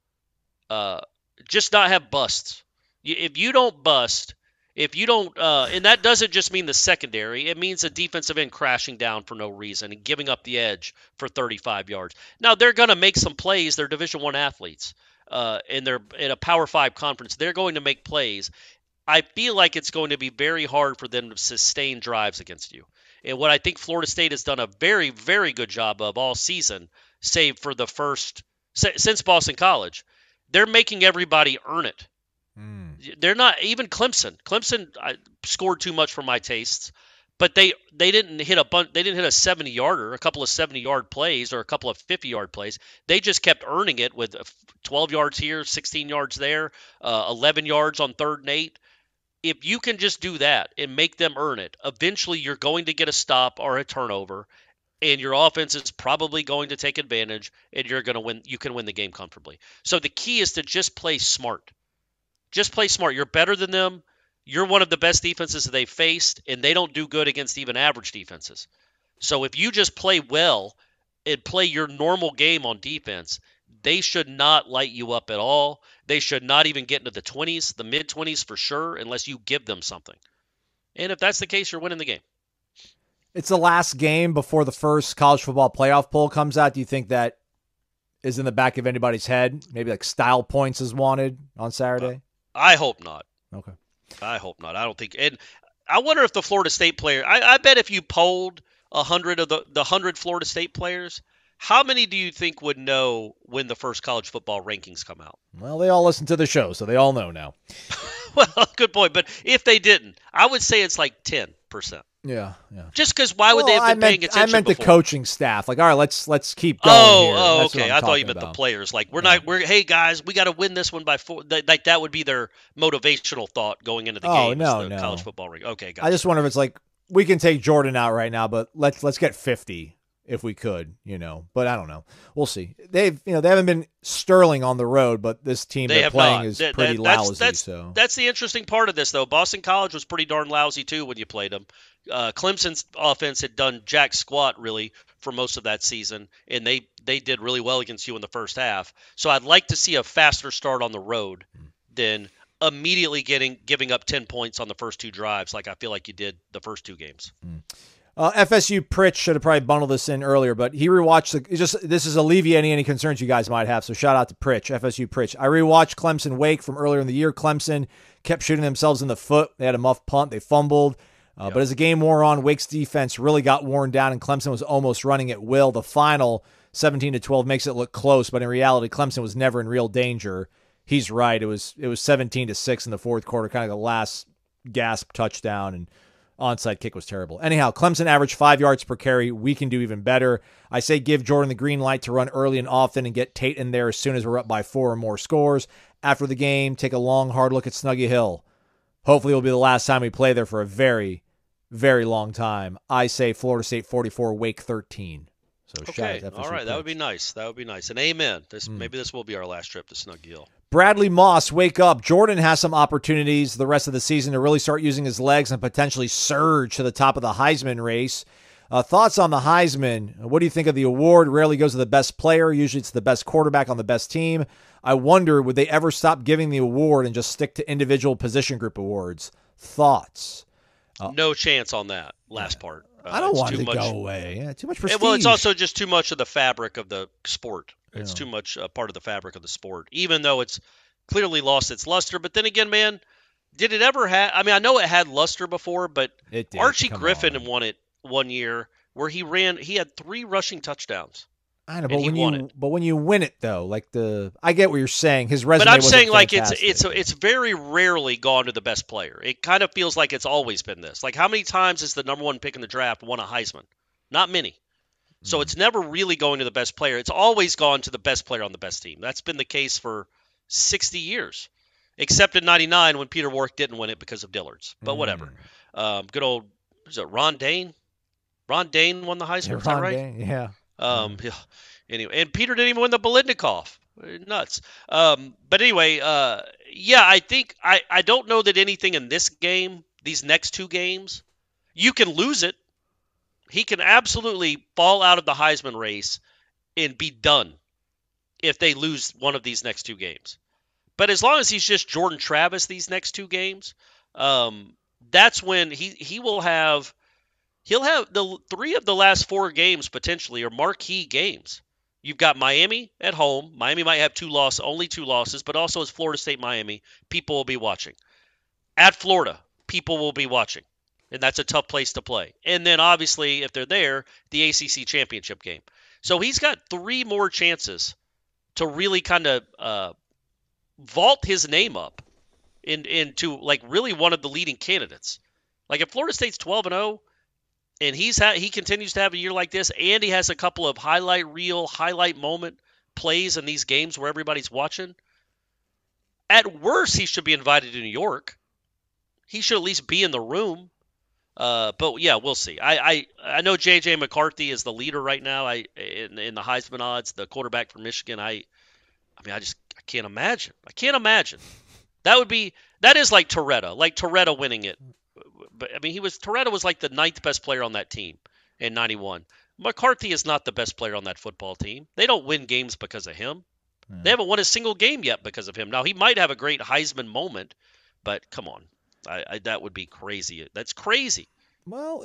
just not have busts. If you don't bust. If you don't, and that doesn't just mean the secondary, it means a defensive end crashing down for no reason and giving up the edge for 35 yards. Now, they're going to make some plays. They're Division I athletes, and they're in a Power 5 conference. They're going to make plays. I feel like it's going to be very hard for them to sustain drives against you. And what I think Florida State has done a very, very good job of all season, save for the since Boston College, they're making everybody earn it. They're not even Clemson. Clemson scored too much for my tastes, but they didn't hit They didn't hit a 70-yarder, a couple of 70-yard plays, or a couple of 50-yard plays. They just kept earning it with 12 yards here, 16 yards there, 11 yards on 3rd and 8. If you can just do that and make them earn it, eventually you're going to get a stop or a turnover, and your offense is probably going to take advantage, and you're going to win. You can win the game comfortably. So the key is to just play smart. Just play smart. You're better than them. You're one of the best defenses that they've faced, and they don't do good against even average defenses. So if you just play well and play your normal game on defense, they should not light you up at all. They should not even get into the 20s, the mid-20s for sure, unless you give them something. And if that's the case, you're winning the game. It's the last game before the first college football playoff poll comes out. Do you think that is in the back of anybody's head? Maybe like style points is wanted on Saturday? I hope not. Okay. I hope not. I don't think. And I wonder if the Florida State player. I bet if you polled 100 of the 100 Florida State players, how many do you think would know when the first college football rankings come out? Well, they all listen to the show, so they all know now. Well, good point. But if they didn't, I would say it's like 10%. Yeah. Just because why would they have been paying attention? I meant before? the coaching staff. Like, all right, let's keep going here. That's Okay. I thought you meant the players. Like, hey guys, we got to win this one by 4. Like that would be their motivational thought going into the game. No. College football ring. Okay, gotcha. I just wonder if it's like we can take Jordan out right now, but let's get 50 if we could, But I don't know. We'll see. They haven't been sterling on the road, but this team they're playing is pretty lousy. That's the interesting part of this, though. Boston College was pretty darn lousy too when you played them. Clemson's offense had done jack squat really for most of that season, and they did really well against you in the first half. So I'd like to see a faster start on the road than immediately giving up 10 points on the first 2 drives, like I feel like you did the first 2 games. FSU Pritch should have probably bundled this in earlier, but he rewatched this is alleviating any concerns you guys might have. So shout out to Pritch, FSU Pritch. I rewatched Clemson Wake from earlier in the year. Clemson kept shooting themselves in the foot. They had a muff punt. They fumbled. But as the game wore on, Wake's defense really got worn down, and Clemson was almost running at will. The final 17-12 makes it look close, but in reality, Clemson was never in real danger. He's right. It was 17-6 in the fourth quarter, kind of the last gasp touchdown, and onside kick was terrible. Anyhow, Clemson averaged 5 yards per carry. We can do even better. I say give Jordan the green light to run early and often and get Tate in there as soon as we're up by 4 or more scores. After the game, take a long, hard look at Snuggy Hill. Hopefully it will be the last time we play there for a very, very long time. I say Florida State 44, Wake 13. So okay, all right, that would be nice. That would be nice. And amen. Maybe this will be our last trip to Snuggy Hill. Bradley Moss, wake up. Jordan has some opportunities the rest of the season to really start using his legs and potentially surge to the top of the Heisman race. Thoughts on the Heisman? What do you think of the award? Rarely goes to the best player. Usually it's the best quarterback on the best team. I wonder, would they ever stop giving the award and just stick to individual position group awards? Thoughts? No chance on that last part. I don't want it to go away. Yeah, too much prestige. Well, it's also just too much of the fabric of the sport. It's too much part of the fabric of the sport, even though it's clearly lost its luster. But then again, man, did it ever have? I mean, I know it had luster before, but Archie Griffin won it one year where he had 3 rushing touchdowns. I know, but when you win it though, I get what you're saying. His resume. But I'm saying fantastic. it's very rarely gone to the best player. It kind of feels like it's always been this. Like how many times has the number 1 pick in the draft won a Heisman? Not many. So it's never really going to the best player. It's always gone to the best player on the best team. That's been the case for 60 years, except in '99 when Peter Warrick didn't win it because of Dillard's. But whatever. Good old Ron Dane. Ron Dane won the Heisman. Is that right? Dane, yeah. Yeah. Anyway, and Peter didn't even win the Bolitnikoff. Nuts. But anyway, yeah, I think I don't know that anything in this game, these next 2 games, you can lose it. He can absolutely fall out of the Heisman race and be done if they lose one of these next 2 games. But as long as he's just Jordan Travis these next 2 games, that's when he'll have the 3 of the last 4 games potentially are marquee games. You've got Miami at home. Miami might have only 2 losses, but also it's Florida State, Miami. People will be watching. At Florida, people will be watching. And that's a tough place to play. And then obviously, if they're there, the ACC championship game. So he's got 3 more chances to really kind of vault his name up into like really one of the leading candidates. Like if Florida State's 12-0 and he continues to have a year like this, and he has a couple of highlight moment plays in these games where everybody's watching, at worst he should be invited to New York. He should at least be in the room. But yeah, we'll see. I know J.J. McCarthy is the leader right now. In the Heisman odds, the quarterback from Michigan. I can't imagine. I can't imagine. That is like Toretta. Like Toretta winning it. But I mean, Toretta was like the 9th best player on that team in '91. McCarthy is not the best player on that football team. They don't win games because of him. They haven't won a single game yet because of him. Now he might have a great Heisman moment, but come on. That would be crazy. That's crazy. Well,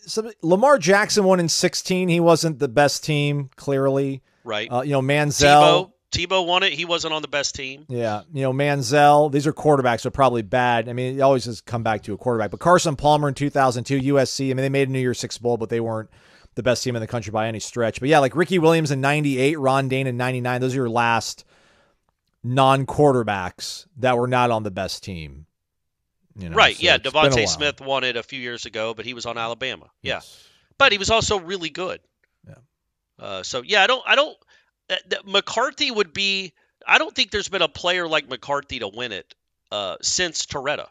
so Lamar Jackson won in 16. He wasn't the best team, clearly. Right. Manziel. Tebow won it. He wasn't on the best team. Yeah. Manziel. These are quarterbacks, so probably bad. I mean, it always has come back to a quarterback. But Carson Palmer in 2002, USC. I mean, they made a New Year's Six Bowl, but they weren't the best team in the country by any stretch. But yeah, like Ricky Williams in 98, Ron Dane in 99. Those are your last non-quarterbacks that were not on the best team. Right, so yeah. Devontae Smith won it a few years ago, but he was on Alabama. Yes. Yeah. But he was also really good. Yeah. So yeah, I don't McCarthy would be I don't think there's been a player like McCarthy to win it since Toretta.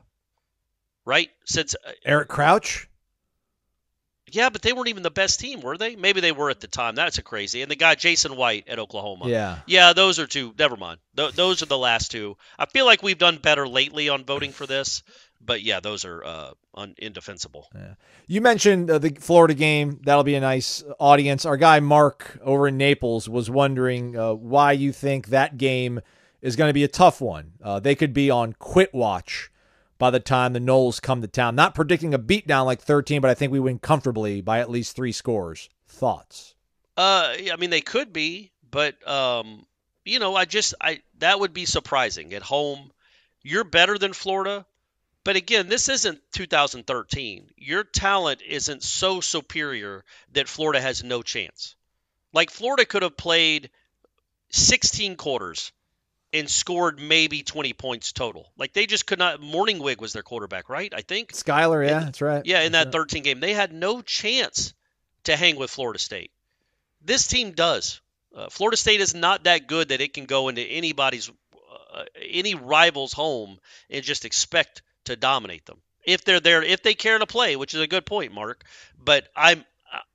Right? Since Eric Crouch? Yeah, but they weren't even the best team, were they? Maybe they were at the time. That's a crazy. And the guy Jason White at Oklahoma. Yeah. Yeah, those are 2. Never mind. Those are the last 2. I feel like we've done better lately on voting for this. But yeah, those are indefensible. Yeah. You mentioned the Florida game. That'll be a nice audience. Our guy Mark over in Naples was wondering why you think that game is going to be a tough one. They could be on quit watch by the time the Noles come to town. Not predicting a beatdown like 13, but I think we win comfortably by at least 3 scores. Thoughts? I mean, they could be, but that would be surprising. At home, you're better than Florida. But again, this isn't 2013. Your talent isn't so superior that Florida has no chance. Like Florida could have played 16 quarters and scored maybe 20 points total. Like they just could not. Morningwig was their quarterback, right? I think. Skyler, yeah, that's right. Yeah, in that 13 game, they had no chance to hang with Florida State. This team does. Florida State is not that good that it can go into any rival's home and just expect to dominate them. If they're there, if they care to play, which is a good point, Mark. But I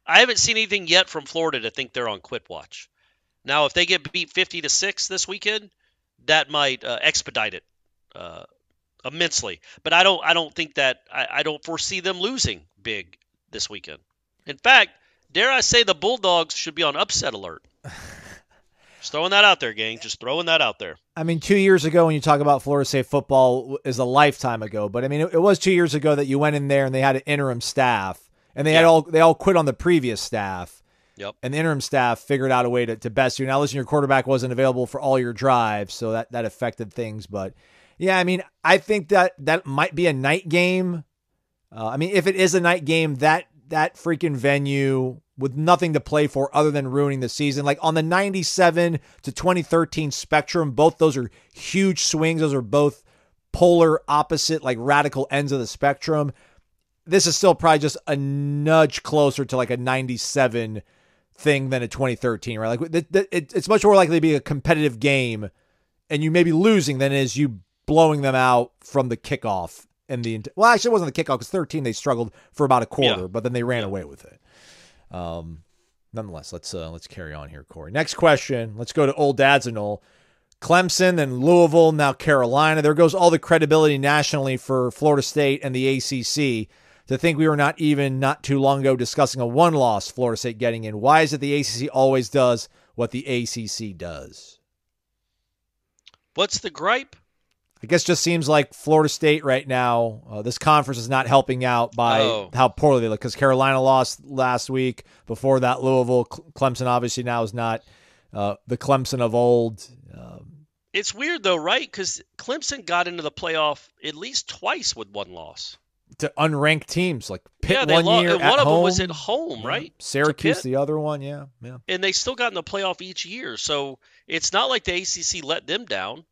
haven't seen anything yet from Florida to think they're on quit watch. Now, if they get beat 50-6 this weekend, that might expedite it immensely. But I don't think that I don't foresee them losing big this weekend. In fact, dare I say the Bulldogs should be on upset alert. Just throwing that out there, gang. Just throwing that out there. I mean, 2 years ago when you talk about Florida State football is a lifetime ago, but I mean, it was 2 years ago that you went in there and they had an interim staff, and they all quit on the previous staff. Yep. And the interim staff figured out a way to best you. Now, listen, your quarterback wasn't available for all your drives, so that affected things. But, yeah, I mean, I think that might be a night game. I mean, if it is a night game, that freaking venue with nothing to play for other than ruining the season. Like on the 97 to 2013 spectrum, both those are huge swings. Those are both polar opposite, like radical ends of the spectrum. This is still probably just a nudge closer to like a 97 thing than a 2013, right? Like it's much more likely to be a competitive game and you may be losing than it is you blowing them out from the kickoff. Well, actually, it wasn't the kickoff because 13 they struggled for about a quarter, but then they ran away with it. Nonetheless, let's carry on here, Corey. Next question. Let's go to Old Dadsanol. Clemson and Louisville, now Carolina. There goes all the credibility nationally for Florida State and the ACC. To think we were not too long ago discussing a one-loss Florida State getting in. Why is it the ACC always does what the ACC does? What's the gripe? I guess just seems like Florida State right now, this conference is not helping out by how poorly they look, because Carolina lost last week. Before that, Louisville. Clemson obviously now is not the Clemson of old. It's weird, though, right? Because Clemson got into the playoff at least twice with one loss. To unranked teams, like Pitt one year and at one of home. them was at home, right? Syracuse, the other one, yeah. And they still got in the playoff each year. So it's not like the ACC let them down.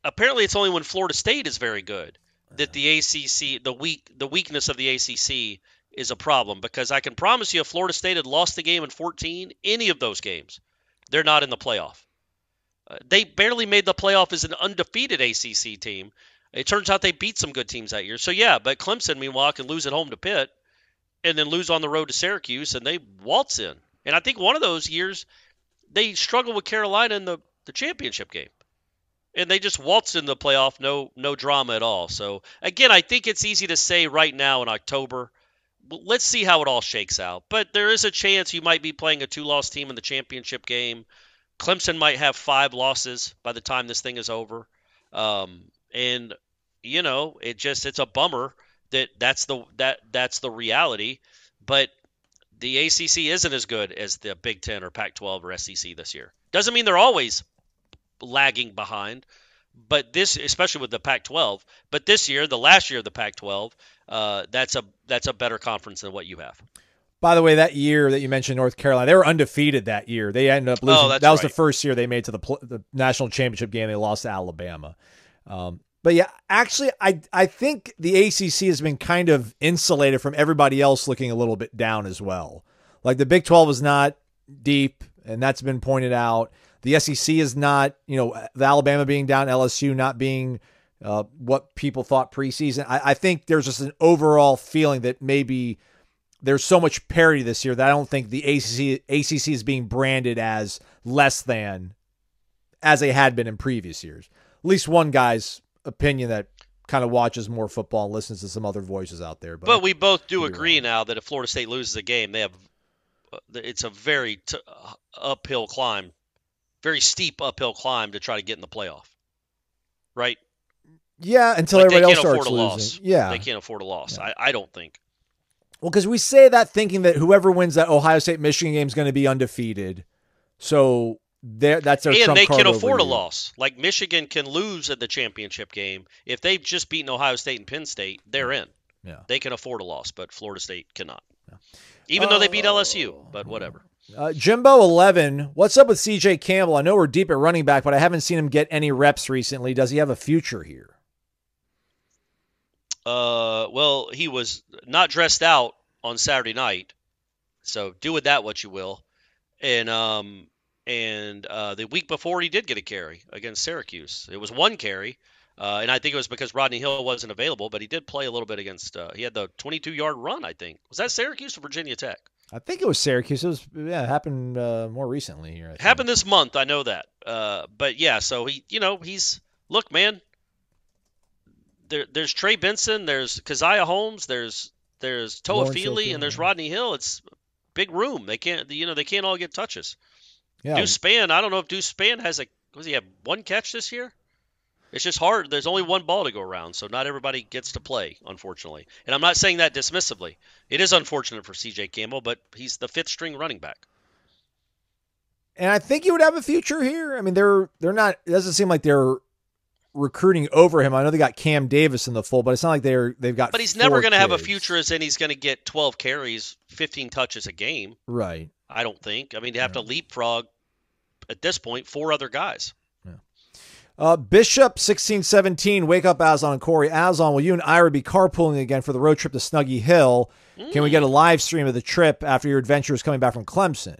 Apparently, it's only when Florida State is very good that the ACC, the weakness of the ACC is a problem. Because I can promise you, if Florida State had lost the game in 14, any of those games, they're not in the playoff. They barely made the playoff as an undefeated ACC team. It turns out they beat some good teams that year. So, yeah, but Clemson, meanwhile, can lose at home to Pitt and then lose on the road to Syracuse, and they waltz in. And I think one of those years they struggled with Carolina in the championship game. And they just waltzed in the playoff, no drama at all. So, again, I think it's easy to say right now in October. Let's see how it all shakes out. But there is a chance you might be playing a two-loss team in the championship game. Clemson might have 5 losses by the time this thing is over. And, you know, it's a bummer that's the reality. But the ACC isn't as good as the Big Ten or Pac-12 or SEC this year. Doesn't mean they're always lagging behind, but this, especially with the Pac-12, but this year, the last year of the Pac-12, that's a better conference than what you have. By the way, that year that you mentioned, North Carolina, they were undefeated that year. They ended up losing. That was right. The first year they made to the national championship game. They lost to Alabama. But yeah, actually, I think the ACC has been kind of insulated from everybody else looking a little bit down as well. Like the Big 12 is not deep, and that's been pointed out. The SEC is not, the Alabama being down, LSU not being what people thought preseason. I think there's just an overall feeling that maybe there's so much parity this year that I don't think the ACC is being branded as less than as they had been in previous years. At least one guy's opinion that kind of watches more football and listens to some other voices out there. But we both do agree now that if Florida State loses a game, it's a very uphill climb. Very steep uphill climb to try to get in the playoff, right? Yeah, until everybody else starts losing. Yeah, they can't afford a loss. Yeah. I don't think. Well, because we say that thinking that whoever wins that Ohio State-Michigan game is going to be undefeated. So that's their trump card. And they can afford a loss. Like Michigan can lose at the championship game. If they've just beaten Ohio State and Penn State, they're in. Yeah, they can afford a loss, but Florida State cannot. Yeah. Even though they beat LSU, but whatever. Jimbo 11, what's up with CJ Campbell? I know we're deep at running back, but I haven't seen him get any reps recently. Does he have a future here? Well, he was not dressed out on Saturday night, so do with that what you will. And the week before he did get a carry against Syracuse. It was one carry, and I think it was because Rodney Hill wasn't available, but he did play a little bit against he had the 22-yard run, I think. Was that Syracuse or Virginia Tech? I think it was Syracuse. It happened more recently here. Happened this month. I know that. But yeah, so look, man. There's Trey Benson. There's Keziah Holmes. There's Toafili and there's Rodney Hill. It's big room. They can't all get touches. Yeah. Deuce Spann, I don't know if Deuce Spann does he have one catch this year? It's just hard. There's only one ball to go around, so not everybody gets to play, unfortunately. And I'm not saying that dismissively. It is unfortunate for C.J. Campbell, but he's the fifth string running back. And I think he would have a future here. I mean, they're not. It doesn't seem like they're recruiting over him. I know they got Cam Davis in the fold, but it's not like they've got. But he's never going to have a kids. future as in he's going to get 12 carries, 15 touches a game. Right. I don't think. I mean, they have to leapfrog at this point 4 other guys. Bishop 1617, wake up Aslan and Corey. Aslan, will you and Ira be carpooling again for the road trip to Snuggy Hill? Can we get a live stream of the trip after your adventures coming back from Clemson?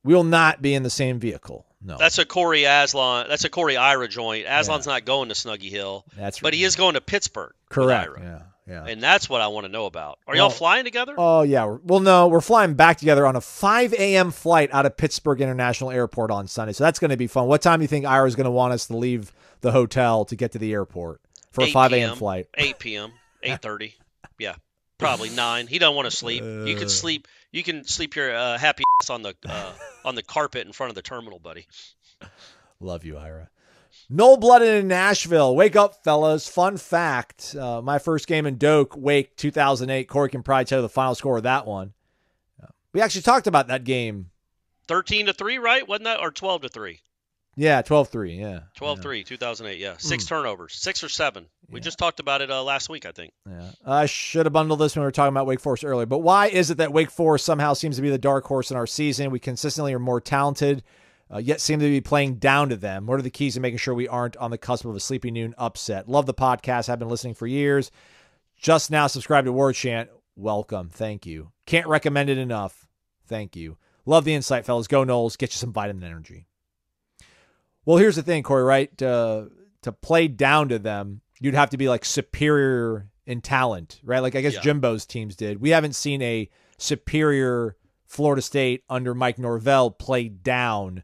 We will not be in the same vehicle. No. That's a Corey Ira joint. Aslan's not going to Snuggy Hill. But he is going to Pittsburgh. Correct. With Ira. Yeah. And that's what I want to know about. Are y'all flying together? Oh, yeah. No, we're flying back together on a 5 a.m. flight out of Pittsburgh International Airport on Sunday. So that's going to be fun. What time do you think Ira's going to want us to leave the hotel to get to the airport for a 5 a.m. flight? 8 p.m., 8:30. Yeah, probably 9. He don't want to sleep. You can sleep. You can sleep your happy ass on the carpet in front of the terminal, buddy. Love you, Ira. Nole-blooded in Nashville. Wake up, fellas. Fun fact. My first game in Doak, Wake 2008. Corey can probably tell you the final score of that one. We actually talked about that game. 13-3, right? Wasn't that? Or 12-3? Yeah, 12-3, yeah. 12-3, 2008, yeah. 6 turnovers, 6 or 7. We just talked about it last week, I think. Yeah. I should have bundled this when we were talking about Wake Forest earlier. But why is it that Wake Forest somehow seems to be the dark horse in our season? We consistently are more talented, yet seem to be playing down to them. What are the keys to making sure we aren't on the cusp of a sleepy noon upset? Love the podcast. I've been listening for years. Just now subscribe to Warchant. Welcome. Thank you. Can't recommend it enough. Thank you. Love the insight, fellas. Go Noles. Get you some vitamin energy. Well, here's the thing, Corey, right? To play down to them, you'd have to be like superior in talent, right? Like I guess Jimbo's teams did. We haven't seen a superior Florida State under Mike Norvell play down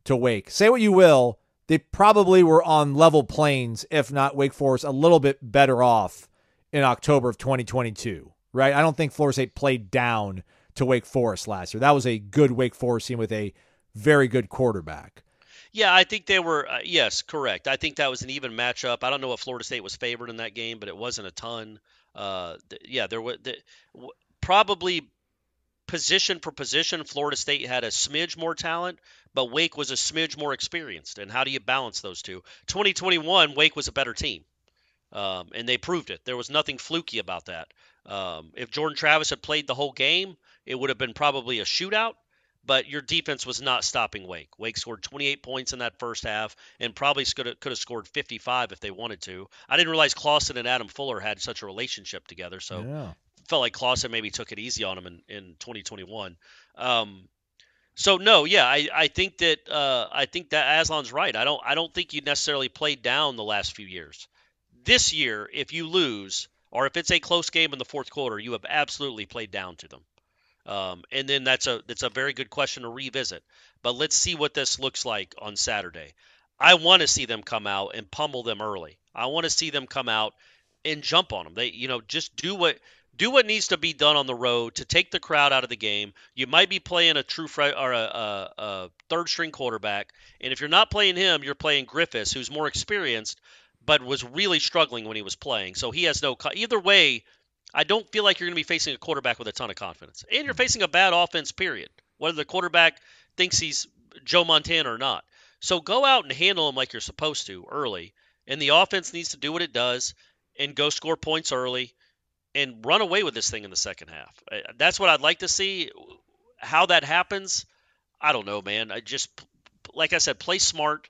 to Wake. Say what you will, they probably were on level planes, if not Wake Forest a little bit better off in October of 2022, right? I don't think Florida State played down to Wake Forest last year. That was a good Wake Forest team with a very good quarterback. Yeah, I think they were, yes, correct. I think that was an even matchup. I don't know what Florida State was favored in that game, but it wasn't a ton. There was probably position for position, Florida State had a smidge more talent, but Wake was a smidge more experienced. And how do you balance those two? 2021, Wake was a better team, and they proved it. There was nothing fluky about that. If Jordan Travis had played the whole game, it would have been probably a shootout, but your defense was not stopping Wake. Wake scored 28 points in that first half and probably could have scored 55 if they wanted to. I didn't realize Clausen and Adam Fuller had such a relationship together, so felt like Clausen maybe took it easy on him in 2021. So no, yeah, I think that Aslan's right. I don't think you necessarily played down the last few years. This year, if you lose or if it's a close game in the fourth quarter, you have absolutely played down to them. And then that's a very good question to revisit. But let's see what this looks like on Saturday. I want to see them come out and pummel them early. I want to see them come out and jump on them. They, just do what needs to be done on the road to take the crowd out of the game. You might be playing a true or a third string quarterback, and if you're not playing him, you're playing Griffiths, who's more experienced, but was really struggling when he was playing. So he has no either way. I don't feel like you're going to be facing a quarterback with a ton of confidence. And you're facing a bad offense, period, whether the quarterback thinks he's Joe Montana or not. So go out and handle him like you're supposed to early. And the offense needs to do what it does and go score points early and run away with this thing in the second half. That's what I'd like to see. How that happens, I don't know, man. Like I said, play smart.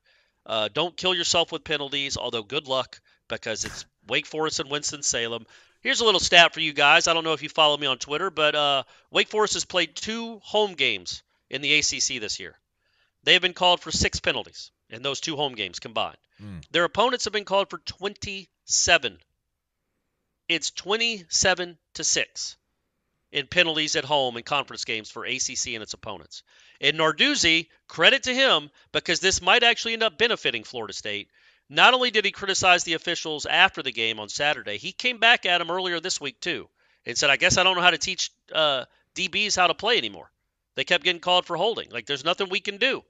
Don't kill yourself with penalties, although good luck because it's Wake Forest and Winston-Salem. Here's a little stat for you guys. I don't know if you follow me on Twitter, but Wake Forest has played 2 home games in the ACC this year. They have been called for 6 penalties in those 2 home games combined. Their opponents have been called for 27. It's 27-6 in penalties at home in conference games for ACC and its opponents. And Narduzzi, credit to him, because this might actually end up benefiting Florida State. Not only did he criticize the officials after the game on Saturday, he came back at them earlier this week too. and said, I guess I don't know how to teach DBs how to play anymore. They kept getting called for holding. Like, there's nothing we can do.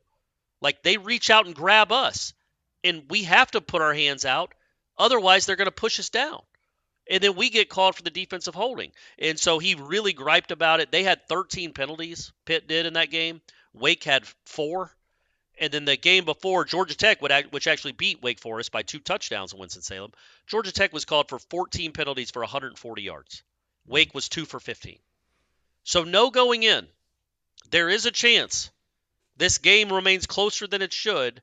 Like, they reach out and grab us, and we have to put our hands out. Otherwise, they're going to push us down. And then we get called for the defensive holding. And so he really griped about it. They had 13 penalties, Pitt did, in that game. Wake had 4. And then the game before, Georgia Tech, which actually beat Wake Forest by 2 touchdowns in Winston-Salem, Georgia Tech was called for 14 penalties for 140 yards. Wake was 2 for 15. So no going in. There is a chance this game remains closer than it should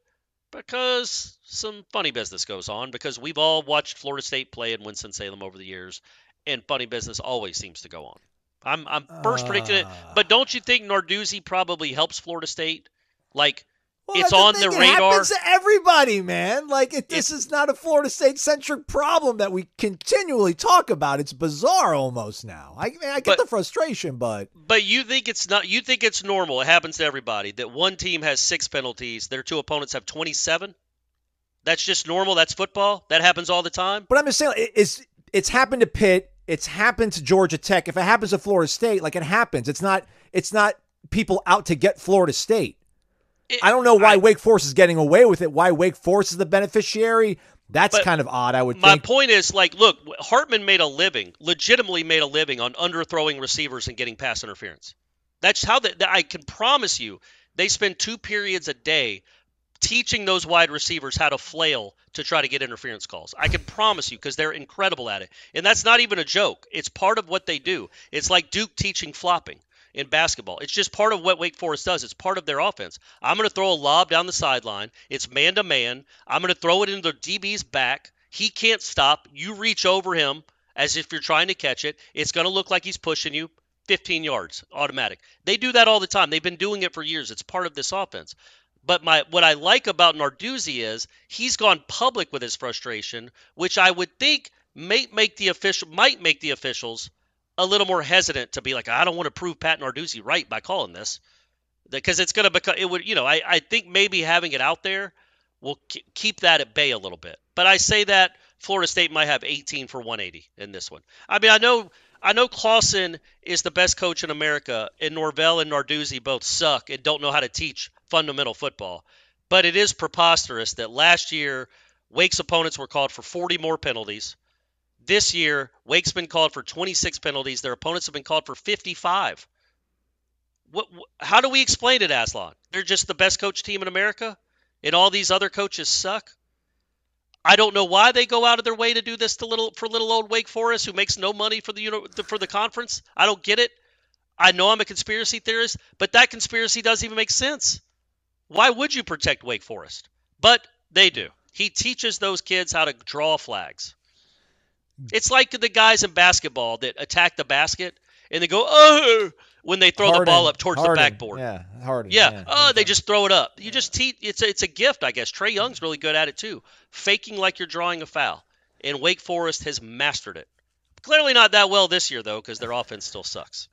because some funny business goes on, because we've all watched Florida State play in Winston-Salem over the years, and funny business always seems to go on. I'm first predicting it, but don't you think Narduzzi probably helps Florida State? Like, Well, it's that's on thing. the It radar. happens to everybody, man. Like, this is not a Florida State-centric problem that we continually talk about. It's bizarre almost now. I get the frustration, but you think it's not? You think it's normal? It happens to everybody that one team has 6 penalties, their 2 opponents have 27. That's just normal. That's football. That happens all the time. But I'm just saying, it's happened to Pitt. It's happened to Georgia Tech. If it happens to Florida State, like, it happens. It's not people out to get Florida State. I don't know why Wake Forest is getting away with it. Why Wake Forest is the beneficiary? That's kind of odd, I would think. My point is, like, look, Hartman legitimately made a living on underthrowing receivers and getting pass interference. That's how I can promise you they spend 2 periods a day teaching those wide receivers how to flail to try to get interference calls. I can promise you, because they're incredible at it. And that's not even a joke. It's part of what they do. It's like Duke teaching flopping in basketball. It's just part of what Wake Forest does. It's part of their offense. I'm going to throw a lob down the sideline. It's man-to-man. I'm going to throw it into the DB's back. He can't stop. You reach over him as if you're trying to catch it. It's going to look like he's pushing you 15 yards, automatic. They do that all the time. They've been doing it for years. It's part of this offense. But what I like about Narduzzi is he's gone public with his frustration, which I would think might make the officials a little more hesitant to be like, I don't want to prove Pat Narduzzi right by calling this, because it's going to become, it would, I think maybe having it out there will keep that at bay a little bit. But I say that Florida State might have 18 for 180 in this one. I mean, I know Clausen is the best coach in America, and Norvell and Narduzzi both suck and don't know how to teach fundamental football. But it is preposterous that last year Wake's opponents were called for 40 more penalties. This year, Wake's been called for 26 penalties. Their opponents have been called for 55. How do we explain it, Aslan? They're just the best coach team in America, and all these other coaches suck? I don't know why they go out of their way to do this for little old Wake Forest, who makes no money for the conference. I don't get it. I know I'm a conspiracy theorist, but that conspiracy doesn't even make sense. Why would you protect Wake Forest? But they do. He teaches those kids how to draw flags. It's like the guys in basketball that attack the basket and they go, oh, when they throw the ball up towards the backboard. Yeah, Harden. Yeah. They just throw it up. You just teach. It's a gift, I guess. Trey Young's really good at it too, faking like you're drawing a foul. And Wake Forest has mastered it. Clearly not that well this year, though, because their offense still sucks.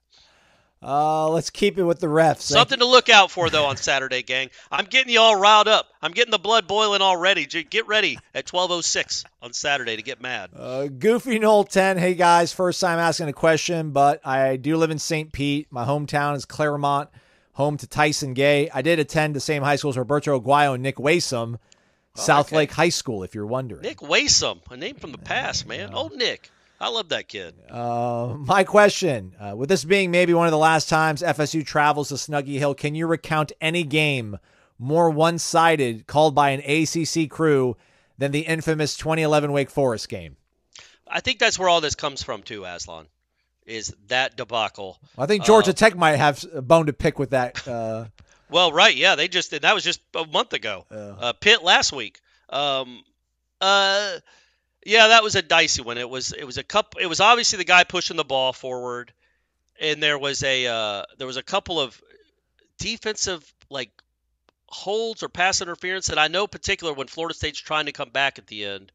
Let's keep it with the refs. Something to look out for, though, on Saturday, gang. I'm getting you all riled up. I'm getting the blood boiling already. Get ready at 12:06 on Saturday to get mad. Goofy Knoll 10. Hey, guys. First time asking a question, but I do live in St. Pete. My hometown is Claremont, home to Tyson Gay. I did attend the same high school as Roberto Aguayo and Nick Waysome, Southlake High School, if you're wondering. Nick Waysome, a name from the past, man. Old Nick. I love that kid. My question, with this being maybe one of the last times FSU travels to Snuggy Hill, can you recount any game more one-sided called by an ACC crew than the infamous 2011 Wake Forest game? I think that's where all this comes from too, Aslan, is that debacle. I think Georgia Tech might have a bone to pick with that. Well, right, yeah, that was just a month ago. Pitt last week. Yeah, that was a dicey one. It was obviously the guy pushing the ball forward, and there was a couple of defensive holds or pass interference that I know particular when Florida State's trying to come back at the end.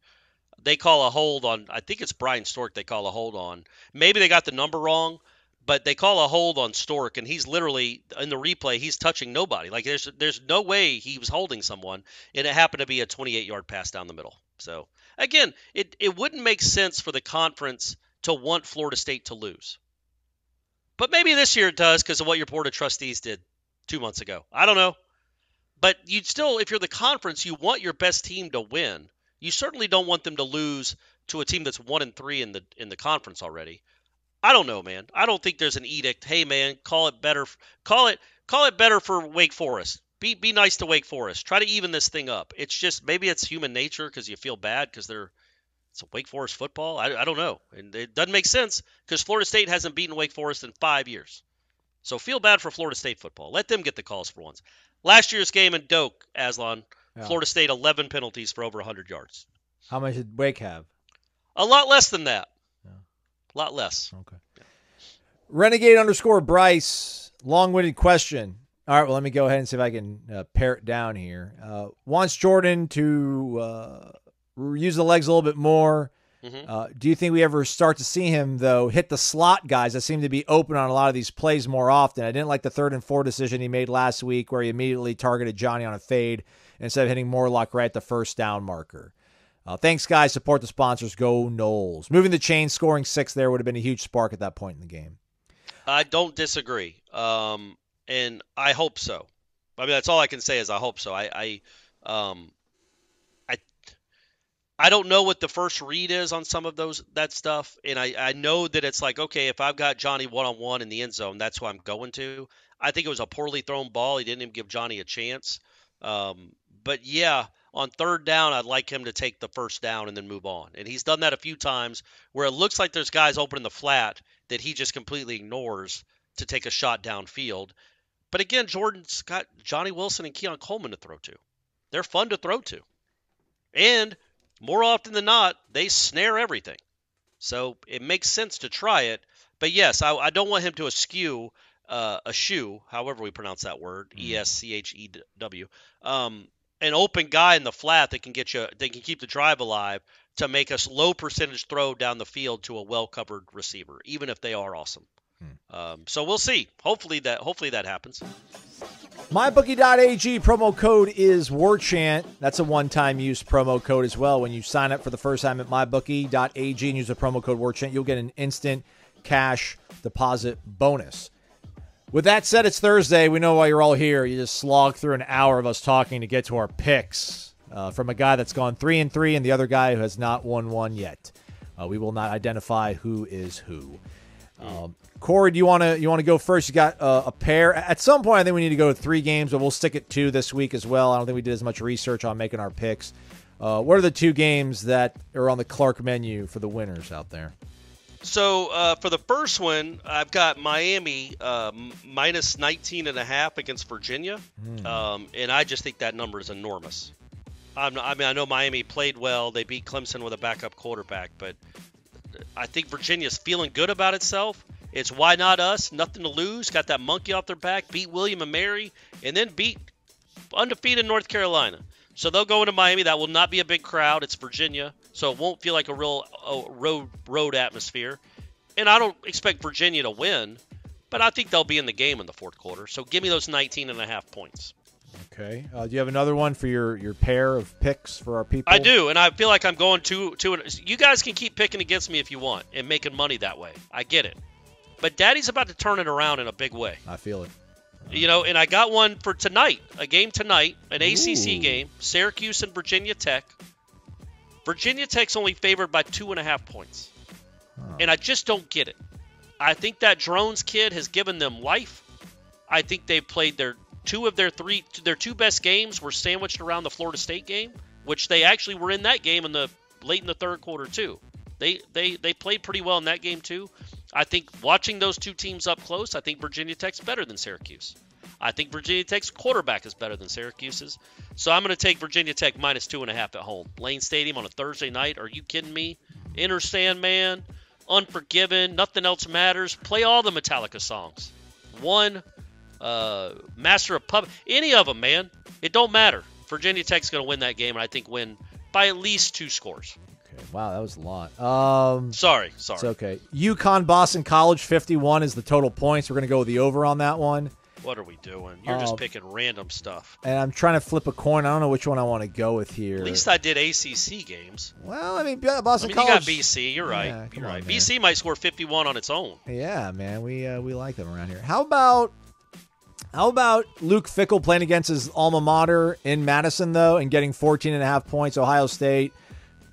They call a hold on, I think it's Brian Stork they call a hold on. Maybe they got the number wrong, but they call a hold on Stork, and he's literally, in the replay, he's touching nobody. Like, there's no way he was holding someone, and it happened to be a 28-yard pass down the middle. So, again, it wouldn't make sense for the conference to want Florida State to lose. But maybe this year it does because of what your board of trustees did 2 months ago. I don't know. But you'd still, if you're the conference, you want your best team to win. You certainly don't want them to lose to a team that's 1-3 in the conference already. I don't know, man. I don't think there's an edict. Hey, man, call it better. Call it better for Wake Forest. Be nice to Wake Forest. Try to even this thing up. It's just maybe it's human nature because you feel bad because it's a Wake Forest football. I don't know. And it doesn't make sense because Florida State hasn't beaten Wake Forest in 5 years. So feel bad for Florida State football. Let them get the calls for once. Last year's game in Doak, Aslan, Florida State 11 penalties for over 100 yards. How much did Wake have? A lot less than that. Yeah. A lot less. Okay. Yeah. Renegade_Bryce, long-winded question. All right, well, let me go ahead and see if I can pare it down here. Wants Jordan to use the legs a little bit more. Mm-hmm. Do you think we ever start to see him, though, hit the slot guys that seem to be open on a lot of these plays more often? I didn't like the 3rd and 4 decision he made last week where he immediately targeted Johnny on a fade instead of hitting Morlock right at the first down marker. Thanks, guys. Support the sponsors. Go Noles. Moving the chain, scoring 6 there would have been a huge spark at that point in the game. I don't disagree, and I hope so. I mean, that's all I can say is I hope so. I don't know what the first read is on some of that stuff, and I know that it's like, okay, if I've got Johnny one-on-one in the end zone, that's who I'm going to. I think it was a poorly thrown ball. He didn't even give Johnny a chance. But, yeah, on 3rd down, I'd like him to take the first down and then move on. And he's done that a few times where it looks like there's guys open in the flat that he just completely ignores to take a shot downfield. But, again, Jordan's got Johnny Wilson and Keon Coleman to throw to. They're fun to throw to. And more often than not, they snare everything. So it makes sense to try it. But, yes, I don't want him to eschew however we pronounce that word, ESCHEW, an open guy in the flat that can keep the drive alive to make a low percentage throw down the field to a well-covered receiver, even if they are awesome. So we'll see. Hopefully that happens. MyBookie.ag promo code is Warchant. That's a one-time use promo code as well. When you sign up for the first time at MyBookie.ag and use the promo code Warchant, you'll get an instant cash deposit bonus. With that said, it's Thursday. We know why you're all here. You just slog through an hour of us talking to get to our picks from a guy that's gone 3-3 and the other guy who has not won one yet. We will not identify who is who. Corey, do you want to go first? You got a pair. At some point, I think we need to go to 3 games, but we'll stick at 2 this week as well. I don't think we did as much research on making our picks. What are the 2 games that are on the Clark menu for the winners out there? So for the first one, I've got Miami minus 19.5 against Virginia, and I just think that number is enormous. I know Miami played well. They beat Clemson with a backup quarterback, but I think Virginia's feeling good about itself. It's why not us? Nothing to lose. Got that monkey off their back, beat William and Mary, and then beat undefeated North Carolina. So they'll go into Miami. That will not be a big crowd. It's Virginia, so it won't feel like a real road atmosphere. And I don't expect Virginia to win, but I think they'll be in the game in the 4th quarter. So give me those 19.5 points. Okay. Do you have another one for your pair of picks for our people? I do, and I feel like I'm going two. You guys can keep picking against me if you want and making money that way. I get it. But Daddy's about to turn it around in a big way. I feel it. And I got one for tonight, a game tonight, an ACC game, Syracuse and Virginia Tech. Virginia Tech's only favored by 2.5 points. And I just don't get it. I think that Drones kid has given them life. I think they played their 2 best games were sandwiched around the Florida State game, which they actually were in that game late in the 3rd quarter too. They played pretty well in that game too. I think watching those 2 teams up close, I think Virginia Tech's better than Syracuse. I think Virginia Tech's quarterback is better than Syracuse's. So I'm going to take Virginia Tech minus 2.5 at home. Lane Stadium on a Thursday night. Are you kidding me? Inner Sandman, Unforgiven, Nothing Else Matters. Play all the Metallica songs. Master of Puppets. Any of them, man. It don't matter. Virginia Tech's going to win that game, and I think win by at least 2 scores. Okay. Wow, that was a lot. Sorry. It's okay. UConn Boston College 51 is the total points. We're going to go with the over on that one. What are we doing? You're just picking random stuff. And I'm trying to flip a coin. I don't know which one I want to go with here. At least I did ACC games. Well, I mean, Boston College. You got BC. You're right. Yeah, You're right. man. BC might score 51 on its own. Yeah, man. We like them around here. How about Luke Fickell playing against his alma mater in Madison, though, and getting 14.5 points? Ohio State.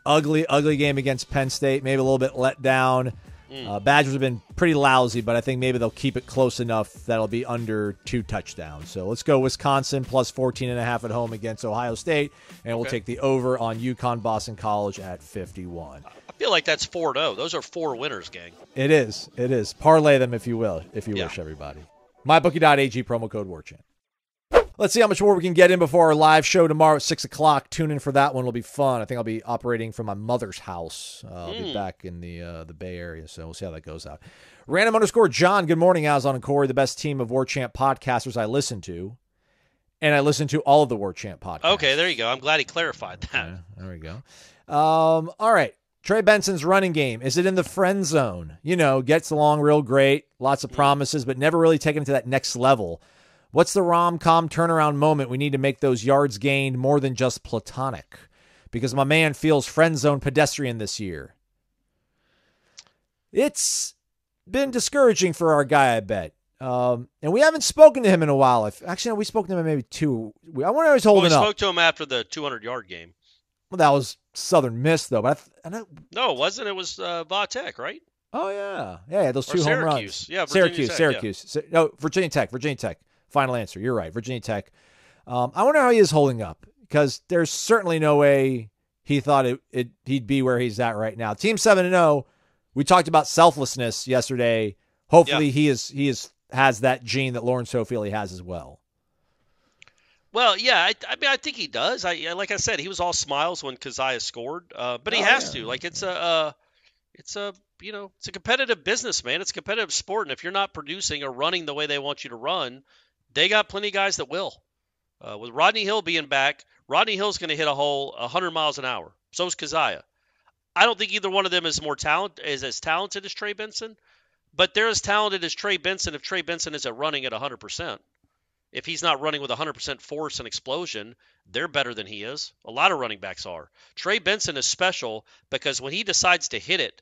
Ugly game against Penn State. Maybe a little bit let down. Badgers have been pretty lousy, but I think maybe they'll keep it close enough that it'll be under 2 touchdowns. So let's go Wisconsin plus 14.5 at home against Ohio State, and we'll take the over on UConn Boston College at 51. I feel like that's 4-0. Those are 4 winners, gang. It is. Parlay them if you will, if you wish, everybody. MyBookie.ag, promo code WARCHANT. Let's see how much more we can get in before our live show tomorrow at 6 o'clock. Tune in for that one. It'll be fun. I think I'll be operating from my mother's house. I'll be back in the Bay Area, so we'll see how that goes out. Random_John, good morning, Azon and Corey, the best team of WarChant podcasters I listen to. And I listen to all of the WarChant podcasts. Okay, there you go. I'm glad he clarified that. Yeah, there we go. All right. Trey Benson's running game. Is it in the friend zone? Gets along real great, lots of promises, but never really taken it to that next level. What's the rom-com turnaround moment we need to make those yards gained more than just platonic? Because my man feels friend zone pedestrian this year. It's been discouraging for our guy, I bet. And we haven't spoken to him in a while. Actually, no, we spoke to him maybe 2. I wonder how he's holding up. We spoke to him after the 200-yard game. Well, that was Southern Miss, though. But No, it wasn't. It was Va-Tech, right? Oh, yeah. Yeah, those 2 home runs. Yeah, Syracuse. Yeah. No, Virginia Tech. Final answer. You're right. Virginia Tech. I wonder how he is holding up, because there's certainly no way he thought he'd be where he's at right now. Team 7-0. We talked about selflessness yesterday. Hopefully he has that gene that Lawrence O'Feely has as well. Well, yeah, I mean, I think he does. Like I said, he was all smiles when Keziah scored, but he has to. Like it's a competitive business, man. It's a competitive sport, and if you're not producing or running the way they want you to run, they got plenty of guys that will. With Rodney Hill being back, Rodney Hill's going to hit a hole 100 miles an hour. So is Keziah. I don't think either one of them is as talented as Trey Benson, but they're as talented as Trey Benson if Trey Benson isn't running at 100%. If he's not running with 100% force and explosion, they're better than he is. A lot of running backs are. Trey Benson is special because when he decides to hit it,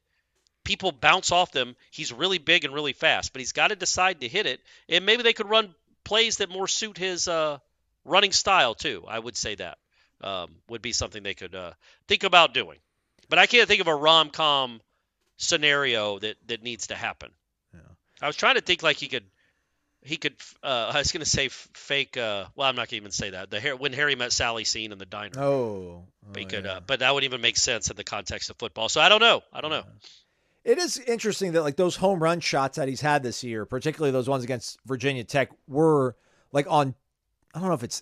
people bounce off them. He's really big and really fast, but he's got to decide to hit it, and maybe they could run plays that more suit his running style too. I would say that would be something they could think about doing. But I can't think of a rom-com scenario that needs to happen. Yeah. I was trying to think like he could I was going to say fake well, I'm not going to even say that. When Harry Met Sally scene in the diner. But that would even make sense in the context of football. So I don't know. It is interesting that like those home run shots that he's had this year, particularly those ones against Virginia Tech, were like on, I don't know if it's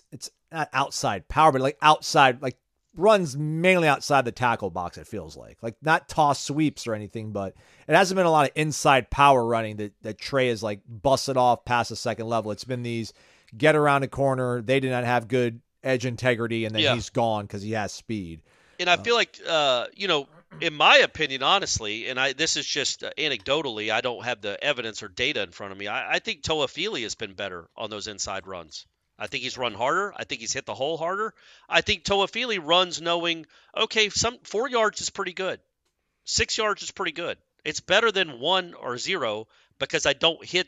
not outside power, but like outside, like runs mainly outside the tackle box, it feels like not toss sweeps or anything, but it hasn't been a lot of inside power running that Trey has like busted off past the second level. It's been these get around a corner. They did not have good edge integrity, and then he's gone because he has speed. And I feel like, in my opinion, honestly, and this is just anecdotally, I don't have the evidence or data in front of me. I think Toafili has been better on those inside runs. I think he's run harder. I think he's hit the hole harder. I think Toafili runs knowing, okay, 4 yards is pretty good. 6 yards is pretty good. It's better than 1 or 0 because I don't hit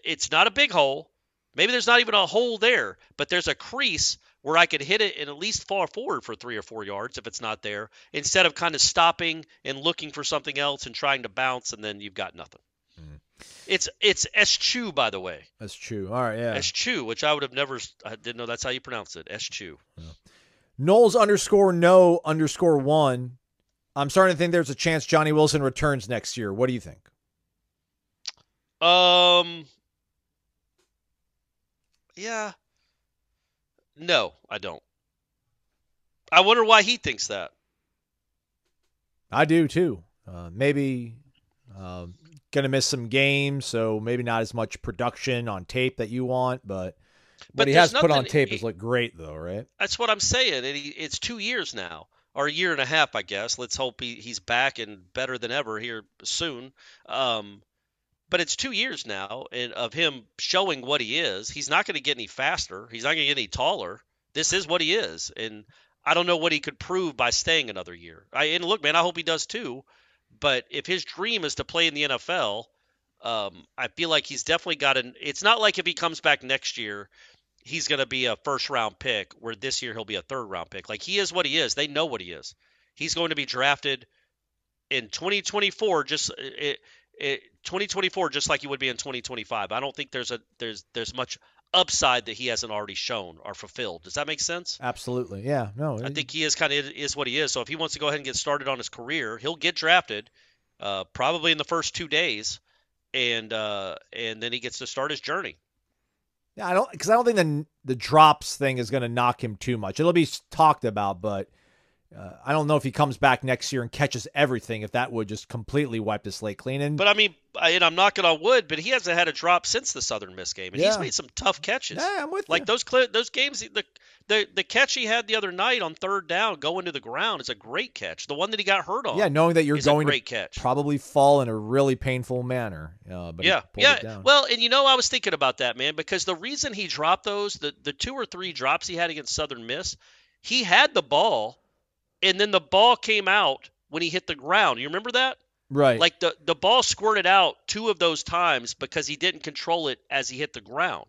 it's not a big hole. Maybe there's not even a hole there, but there's a crease where I could hit it and at least fall forward for 3 or 4 yards if it's not there, instead of kind of stopping and looking for something else and trying to bounce, and then you've got nothing. It's Eschew, by the way. Eschew. All right, yeah. Eschew, which I didn't know that's how you pronounce it. Eschew. Yeah. Noles _no_1. I'm starting to think there's a chance Johnny Wilson returns next year. What do you think? Yeah. No, I don't. I wonder why he thinks that. I do too. Maybe going to miss some games, so maybe not as much production on tape that you want, but what he has put on tape has looked great, though, right? That's what I'm saying. It's 2 years now, or a year and a half, I guess. Let's hope he's back and better than ever here soon. But it's 2 years now of him showing what he is. He's not going to get any faster. He's not going to get any taller. This is what he is. And I don't know what he could prove by staying another year. And look, man, I hope he does too. But if his dream is to play in the NFL, I feel like he's definitely got it's not like if he comes back next year, he's going to be a first-round pick, where this year he'll be a third-round pick. Like, he is what he is. They know what he is. He's going to be drafted in 2024, just 2024, just like he would be in 2025. I don't think there's much upside that he hasn't already shown or fulfilled. Does that make sense? Absolutely. Yeah. No. I think he is what he is. So if he wants to go ahead and get started on his career, he'll get drafted probably in the first 2 days, and then he gets to start his journey. Yeah, I don't think the drops thing is going to knock him too much. It'll be talked about, but I don't know if he comes back next year and catches everything, if that would just completely wipe the slate clean. But I mean, and I'm knocking on wood, but he hasn't had a drop since the Southern Miss game, and he's made some tough catches. Yeah, I'm with you. Like those games, the catch he had the other night on third down going to the ground is a great catch. The one that he got hurt on, yeah, knowing that you're going to catch. Probably fall in a really painful manner. But yeah. It down. Well, and I was thinking about that, man, because the reason he dropped those, the 2 or 3 drops he had against Southern Miss, he had the ball. And then the ball came out when he hit the ground. You remember that? Right. Like the ball squirted out 2 of those times because he didn't control it as he hit the ground.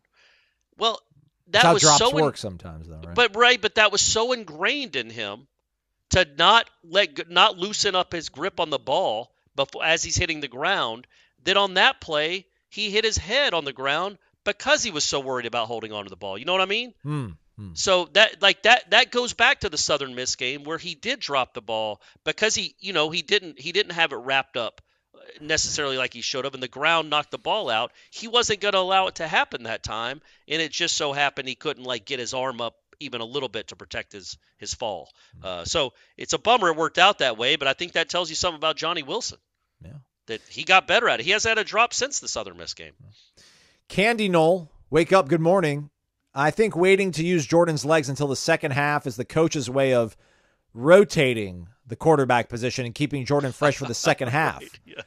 Well, that That's was how drops work sometimes, though, right? But that was so ingrained in him to not loosen up his grip on the ball before as he's hitting the ground, that on that play he hit his head on the ground because he was so worried about holding on to the ball. You know what I mean? So that goes back to the Southern Miss game where he did drop the ball because he didn't have it wrapped up necessarily like he should have, and the ground knocked the ball out. He wasn't going to allow it to happen that time, and it just so happened he couldn't get his arm up even a little bit to protect his fall. So it's a bummer it worked out that way, but I think that tells you something about Johnny Wilson. Yeah. That he got better at it. He hasn't had a drop since the Southern Miss game. Candy Knoll, wake up, good morning. I think waiting to use Jordan's legs until the second half is the coach's way of rotating the quarterback position and keeping Jordan fresh for the second half. Yeah.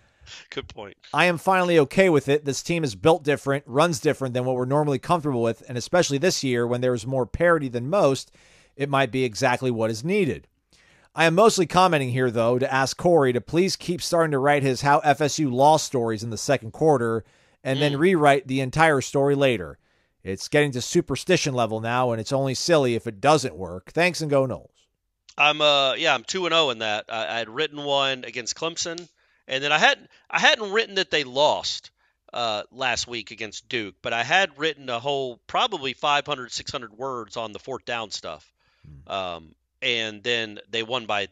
Good point. I am finally okay with it. This team is built different, runs different than what we're normally comfortable with, and especially this year when there is more parity than most, it might be exactly what is needed. I am mostly commenting here, though, to ask Corey to please keep starting to write his how FSU lost stories in the second quarter and then rewrite the entire story later. It's getting to superstition level now, and it's only silly if it doesn't work. Thanks, and go Noles. I'm 2-0 in that. I had written one against Clemson, and then I hadn't written that they lost last week against Duke, but I had written a whole probably 500, 600 words on the fourth down stuff. And then they won by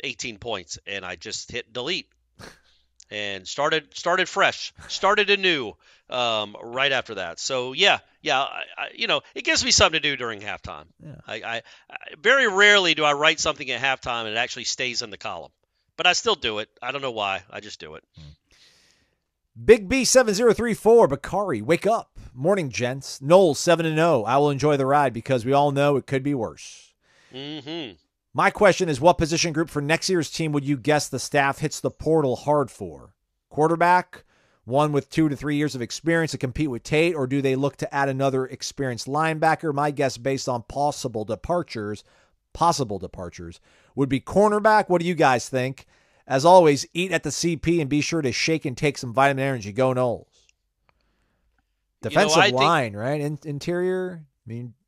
18 points, and I just hit delete and started fresh, started anew right after that. So it gives me something to do during halftime. Yeah. I very rarely do I write something at halftime and it actually stays in the column, but I still do it. I don't know why. I just do it. Big B7034, Bakari, wake up. Morning, gents. Noles 7-0. I will enjoy the ride because we all know it could be worse. Mm-hmm. My question is, what position group for next year's team would you guess the staff hits the portal hard for? Quarterback, one with 2 to 3 years of experience to compete with Tate, or do they look to add another experienced linebacker? My guess, based on possible departures, would be cornerback. What do you guys think? As always, eat at the CP and be sure to shake and take some vitamin energy. Go Noles. Defensive line, right? Interior.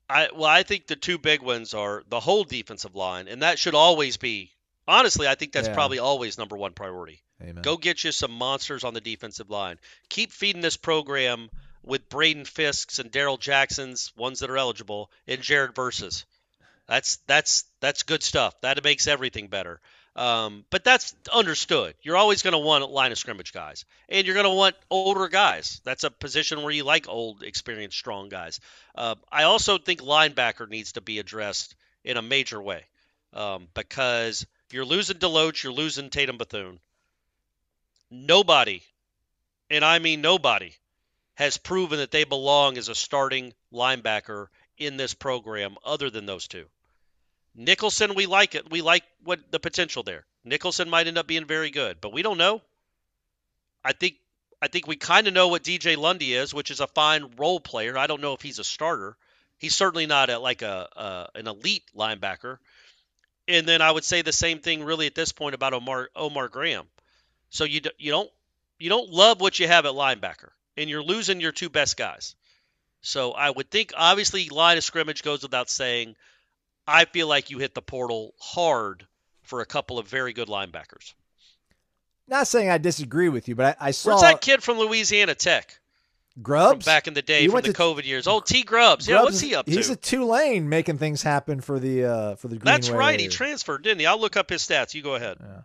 I think the 2 big ones are the whole defensive line, and that should always be. Honestly, I think that's probably always number 1 priority. Amen. Go get you some monsters on the defensive line. Keep feeding this program with Braden Fisks and Daryl Jacksons, ones that are eligible, and Jared Versus. That's good stuff. That makes everything better. But that's understood. You're always going to want line of scrimmage guys, and you're going to want older guys. That's a position where you like old, experienced, strong guys. I also think linebacker needs to be addressed in a major way because you're losing Deloach, you're losing Tatum Bethune. Nobody, and I mean nobody, has proven that they belong as a starting linebacker in this program other than those 2. Nicholson, we like it. We like what the potential there. Nicholson might end up being very good, but we don't know. I think I think we kind of know what DJ Lundy is, which is a fine role player. I don't know if he's a starter. He's certainly not an elite linebacker. And then I would say the same thing really at this point about Omar Graham. So you don't love what you have at linebacker, and you're losing your two best guys. So I would think obviously line of scrimmage goes without saying. I feel like you hit the portal hard for a couple of very good linebackers. Not saying I disagree with you, but I saw. Where's that kid from Louisiana Tech? Grubbs? From back in the day, from the COVID years. Oh, T. Grubbs. Yeah, what's he up to? He's a Tulane making things happen for the Green That's Wave. right. He transferred, didn't he? I'll look up his stats. You go ahead. Yeah.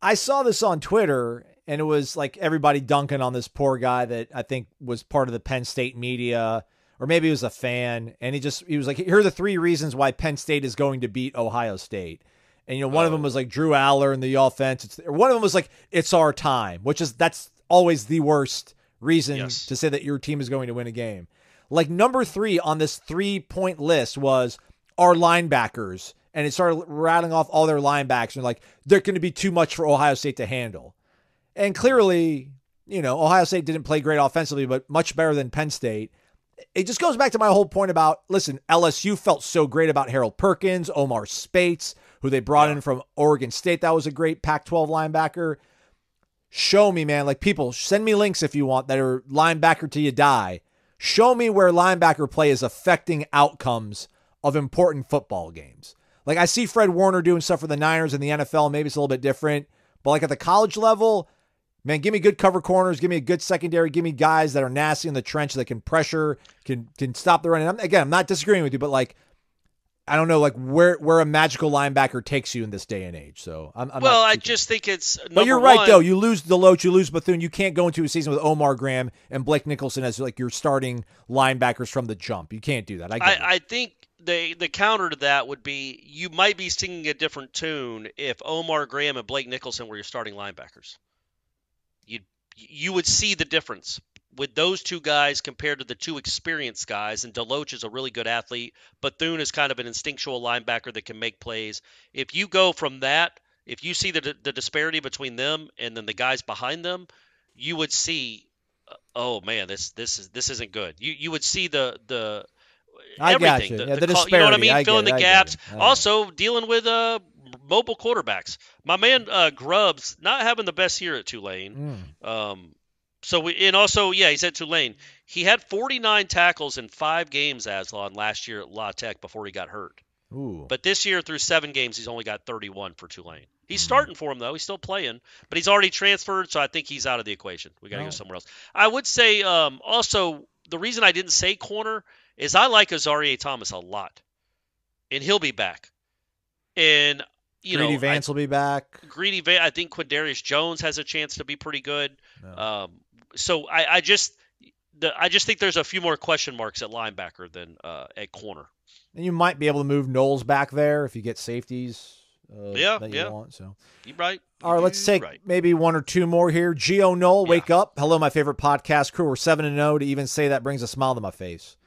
I saw this on Twitter, and it was like everybody dunking on this poor guy that I think was part of the Penn State media, or maybe he was a fan, and he was like, here are the 3 reasons why Penn State is going to beat Ohio State. And, one of them was like Drew Aller and the offense. One of them was like, it's our time, that's always the worst reason to say that your team is going to win a game. Like number 3 on this 3-point list was our linebackers. And it started rattling off all their linebackers and like, they're going to be too much for Ohio State to handle. And clearly, Ohio State didn't play great offensively, but much better than Penn State. It just goes back to my whole point about, listen, LSU felt so great about Harold Perkins, Omar Spates, who they brought in from Oregon State. That was a great Pac-12 linebacker. Show me, man. Like, people, send me links if you want that are linebacker till you die. Show me where linebacker play is affecting outcomes of important football games. Like, I see Fred Warner doing stuff for the Niners in the NFL. Maybe it's a little bit different. But, like, at the college level, man, give me good cover corners. Give me a good secondary. Give me guys that are nasty in the trench that can pressure, can stop the run. And I'm not disagreeing with you, but, like, I don't know, like, where a magical linebacker takes you in this day and age. So I just think it's But you're right, though. You lose Deloach, you lose Bethune. You can't go into a season with Omar Graham and Blake Nicholson as, like, your starting linebackers from the jump. You can't do that. I think the counter to that would be you might be singing a different tune if Omar Graham and Blake Nicholson were your starting linebackers. You would see the difference with those two guys compared to the two experienced guys. And Deloach is a really good athlete. Bethune is kind of an instinctual linebacker that can make plays. If you go from that, if you see the disparity between them and then the guys behind them, you would see, oh man, this isn't good. You would see the I everything. Got you. The disparity. You know what I mean? Filling the gaps. I Also dealing with mobile quarterbacks. My man Grubbs not having the best year at Tulane. He's at Tulane. He had 49 tackles in 5 games, Aslan, last year at La Tech before he got hurt. Ooh. But this year, through 7 games, he's only got 31 for Tulane. He's starting for him, though. He's still playing. But he's already transferred, so I think he's out of the equation. We got to go somewhere else. I would say also the reason I didn't say corner is I like Azarie Thomas a lot. And he'll be back. And Greedy Vance will be back. Greedy Vance. I think Quindarius Jones has a chance to be pretty good. No. So I just think there's a few more question marks at linebacker than at corner. And you might be able to move Noles back there if you get safeties. That you want. So you're right. All right, let's take maybe 1 or 2 more here. Gio Noel, wake up. Hello, my favorite podcast crew. We're 7-0. To even say that brings a smile to my face.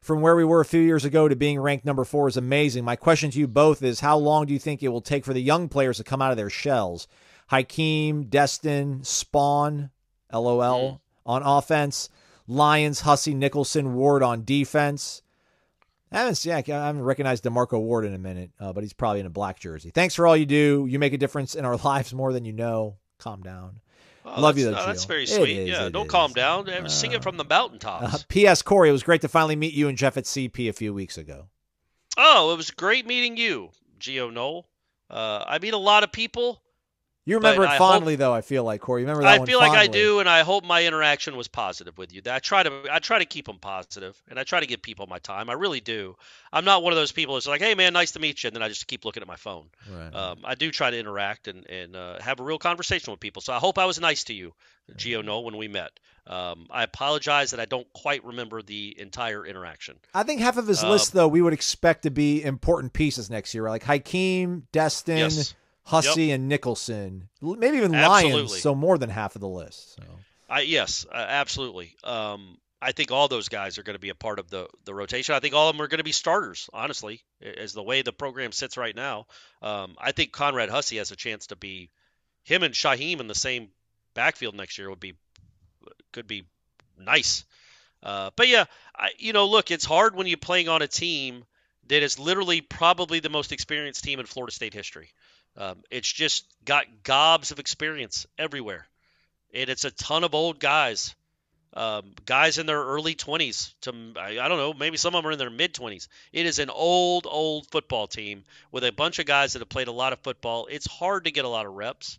From where we were a few years ago to being ranked number 4 is amazing. My question to you both is, how long do you think it will take for the young players to come out of their shells? Hakeem, Destin, Spawn, LOL, on offense. Lyons, Hussey, Nicholson, Ward on defense. I haven't recognized DeMarco Ward in a minute, but he's probably in a black jersey. Thanks for all you do. You make a difference in our lives more than you know. Calm down. Oh, Love you, though, Gio. That's very sweet. Don't calm down. Sing it from the mountaintops. P.S. Corey, it was great to finally meet you and Jeff at CP a few weeks ago. Oh, it was great meeting you, Gio Noel. I meet a lot of people. You remember it fondly, though, I feel like, Corey. You remember that one feel fondly. like I do, and I hope my interaction was positive with you. I try to keep them positive, and I try to give people my time. I really do. I'm not one of those people that's like, hey, man, nice to meet you, and then I just keep looking at my phone. Right. I do try to interact and have a real conversation with people. So I hope I was nice to you, Gio Noel, when we met. I apologize that I don't quite remember the entire interaction. I think half of his list, though, we would expect to be important pieces next year, like Hakeem, Destin, yes. Hussey, and Nicholson, maybe even Lyons, so more than half of the list. So. Yes, absolutely. I think all those guys are going to be a part of the rotation. I think all of them are going to be starters, honestly, as the way the program sits right now. I think Conrad Hussey has a chance to be him and Shaheem in the same backfield next year would be could be nice. But yeah, look, it's hard when you're playing on a team that is literally probably the most experienced team in Florida State history. It's just got gobs of experience everywhere. And it's a ton of old guys, guys in their early 20s to, I don't know, maybe some of them are in their mid-20s. It is an old football team with a bunch of guys that have played a lot of football. It's hard to get a lot of reps.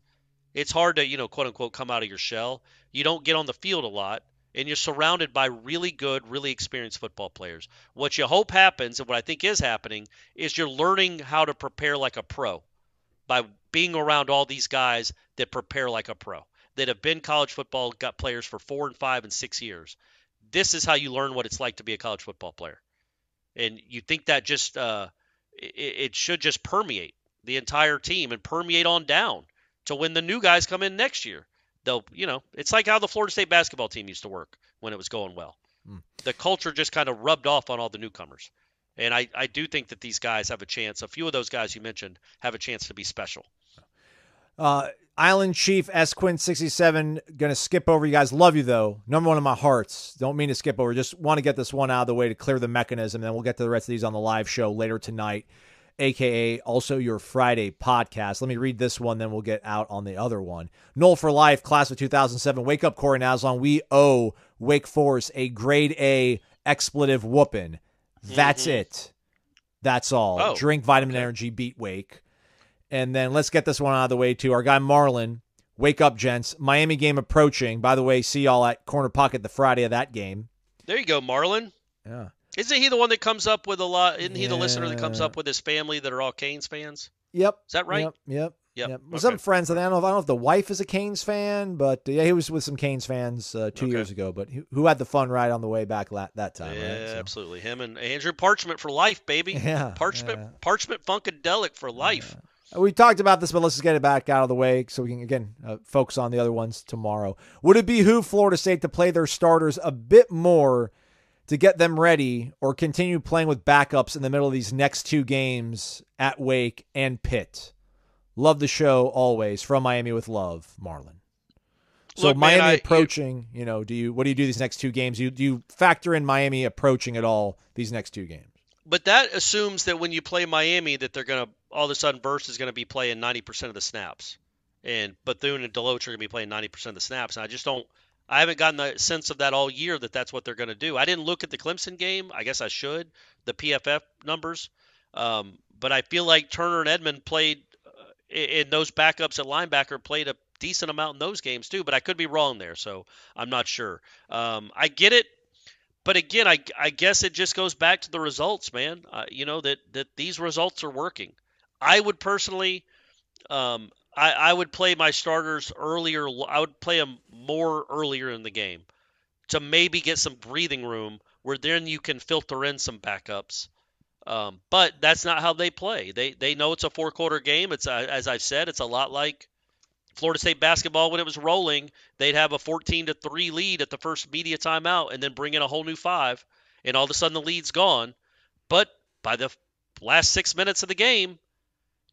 It's hard to, quote-unquote, come out of your shell. You don't get on the field a lot, and you're surrounded by really good, really experienced football players. What you hope happens, and what I think is happening, is you're learning how to prepare like a pro by being around all these guys that prepare like a pro, that have been college football, got players for 4 and 5 and 6 years. This is how you learn what it's like to be a college football player. And you think that just it should just permeate the entire team and permeate on down to when the new guys come in next year. They'll, it's like how the Florida State basketball team used to work when it was going well. The culture just kind of rubbed off on all the newcomers. And I do think that these guys have a chance. A few of those guys you mentioned have a chance to be special. Island Chief Esquin67, going to skip over you guys. Love you, though. Number one in my hearts. Don't mean to skip over. Just want to get this one out of the way to clear the mechanism. Then we'll get to the rest of these on the live show later tonight, a.k.a. also your Friday podcast. Let me read this one, then we'll get out on the other one. Nole for life, class of 2007. Wake up, Corey Naslon. We owe Wake Forest a grade A expletive whooping. That's it. That's all. Oh, Drink vitamin energy, beat Wake. And then let's get this one out of the way, too. Our guy Marlon, wake up, gents. Miami game approaching. By the way, see y'all at Corner Pocket the Friday of that game. There you go, Marlon. Yeah. Isn't he the one that comes up with a lot? Isn't he the listener that comes up with his family that are all Canes fans? Yep. Is that right? Yep. Yep. Some friends. I don't know if the wife is a Canes fan, but yeah, he was with some Canes fans 2 years ago. But who had the fun ride on the way back that time? Yeah, right? So. Absolutely. Him and Andrew Parchment for life, baby. Yeah. Parchment Funkadelic for life. Yeah. We talked about this, but let's just get it back out of the way so we can, again, focus on the other ones tomorrow. Would it behoove Florida State to play their starters a bit more to get them ready, or continue playing with backups in the middle of these next two games at Wake and Pitt? Love the show always. From Miami with love, Marlon. So Look, Miami man, approaching, what do you do these next two games? Do you factor in Miami approaching at all these next two games? But that assumes that when you play Miami, that they're going to, all of a sudden, Verse is going to be playing 90% of the snaps. And Bethune and Deloach are going to be playing 90% of the snaps. And I haven't gotten the sense of that all year that that's what they're going to do. I didn't look at the Clemson game. I guess I should, the PFF numbers. But I feel like Turner and Edmond played, and those backups at linebacker played a decent amount in those games too. But I could be wrong there, so I'm not sure. I get it. But again, I guess it just goes back to the results, man. That these results are working. I would personally, I would play my starters earlier. I would play them more earlier in the game to maybe get some breathing room where then you can filter in some backups. But that's not how they play. They know it's a 4-quarter game. It's as I've said, it's a lot like Florida State basketball when it was rolling. They'd have a 14-3 lead at the first media timeout and then bring in a whole new 5, and all of a sudden the lead's gone. But by the last 6 minutes of the game,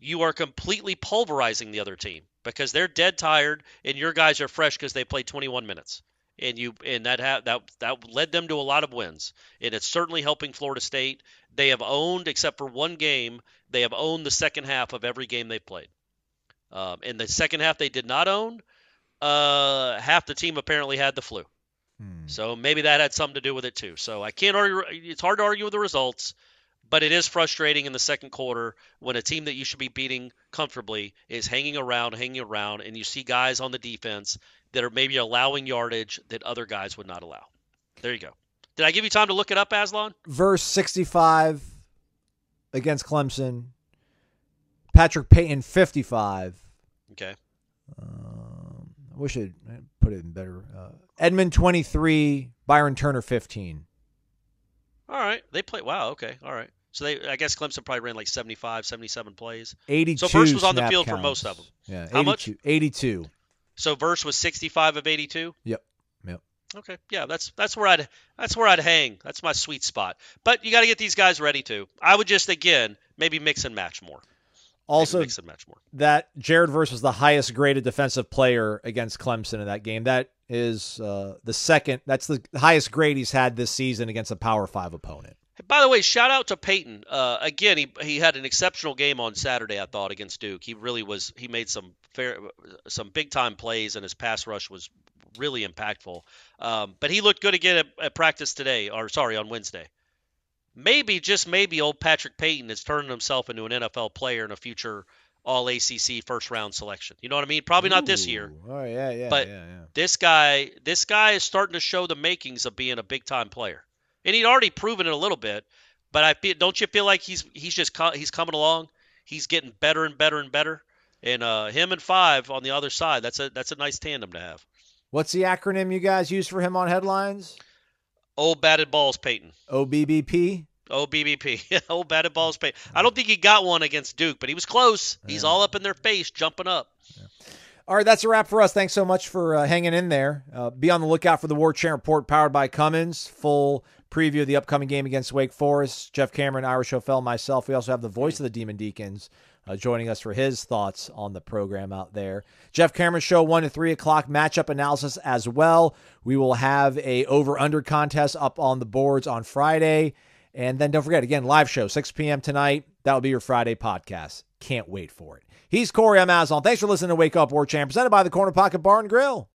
you are completely pulverizing the other team because they're dead tired and your guys are fresh because they played 21 minutes. And that led them to a lot of wins. And it's certainly helping Florida State. They have owned, except for one game, they have owned the second half of every game they've played. In the second half they did not own, half the team apparently had the flu. So maybe that had something to do with it too. So I can't argue. It's hard to argue with the results, but it is frustrating in the second quarter when a team that you should be beating comfortably is hanging around, and you see guys on the defense that are maybe allowing yardage that other guys would not allow. There you go. Did I give you time to look it up, Aslan? Verse 65 against Clemson. Patrick Payton, 55. Okay. I wish I'd put it in better. Edmond, 23. Byron Turner, 15. All right. They play. Wow. Okay. All right. So I guess Clemson probably ran like 75, 77 plays. 82. So Verse was on the field counts. for most of them. Yeah. How much? 82. So Verse was 65 of 82. Yep. Okay. Yeah, that's where I'd hang. That's my sweet spot. But you got to get these guys ready too. I would just again maybe mix and match more. Also, that Jared Verse was the highest graded defensive player against Clemson in that game. That is the second. That's the highest grade he's had this season against a Power 5 opponent. By the way, shout out to Peyton. Again, he had an exceptional game on Saturday, I thought, against Duke. He really was. He made some big time plays, and his pass rush was really impactful. But he looked good again at practice today, on Wednesday. Maybe, just maybe, old Patrick Peyton is turning himself into an NFL player and a future All-ACC first-round selection. You know what I mean? Probably not this year. Oh, yeah. But this guy is starting to show the makings of being a big-time player. And he'd already proven it a little bit, but don't you feel like he's coming along? He's getting better and better and better. And him and 5 on the other side, that's a nice tandem to have. What's the acronym you guys use for him on headlines? Old batted balls Peyton. OBBP? OBBP. Old batted balls Peyton. I don't think he got one against Duke, but he was close. He's all up in their face, jumping up. Yeah. All right, that's a wrap for us. Thanks so much for hanging in there. Be on the lookout for the Warchant Report powered by Cummins. Full preview of the upcoming game against Wake Forest. Jeff Cameron, Irish O'Fell, myself. We also have the voice of the Demon Deacons joining us for his thoughts on the program out there. Jeff Cameron Show, 1 to 3 o'clock, matchup analysis as well. We will have a over-under contest up on the boards on Friday. And then don't forget, again, live show, 6 p.m. tonight. That will be your Friday podcast. Can't wait for it. He's Corey. I'm Azon. Thanks for listening to Wake Up Warchant, presented by the Corner Pocket Bar and Grill.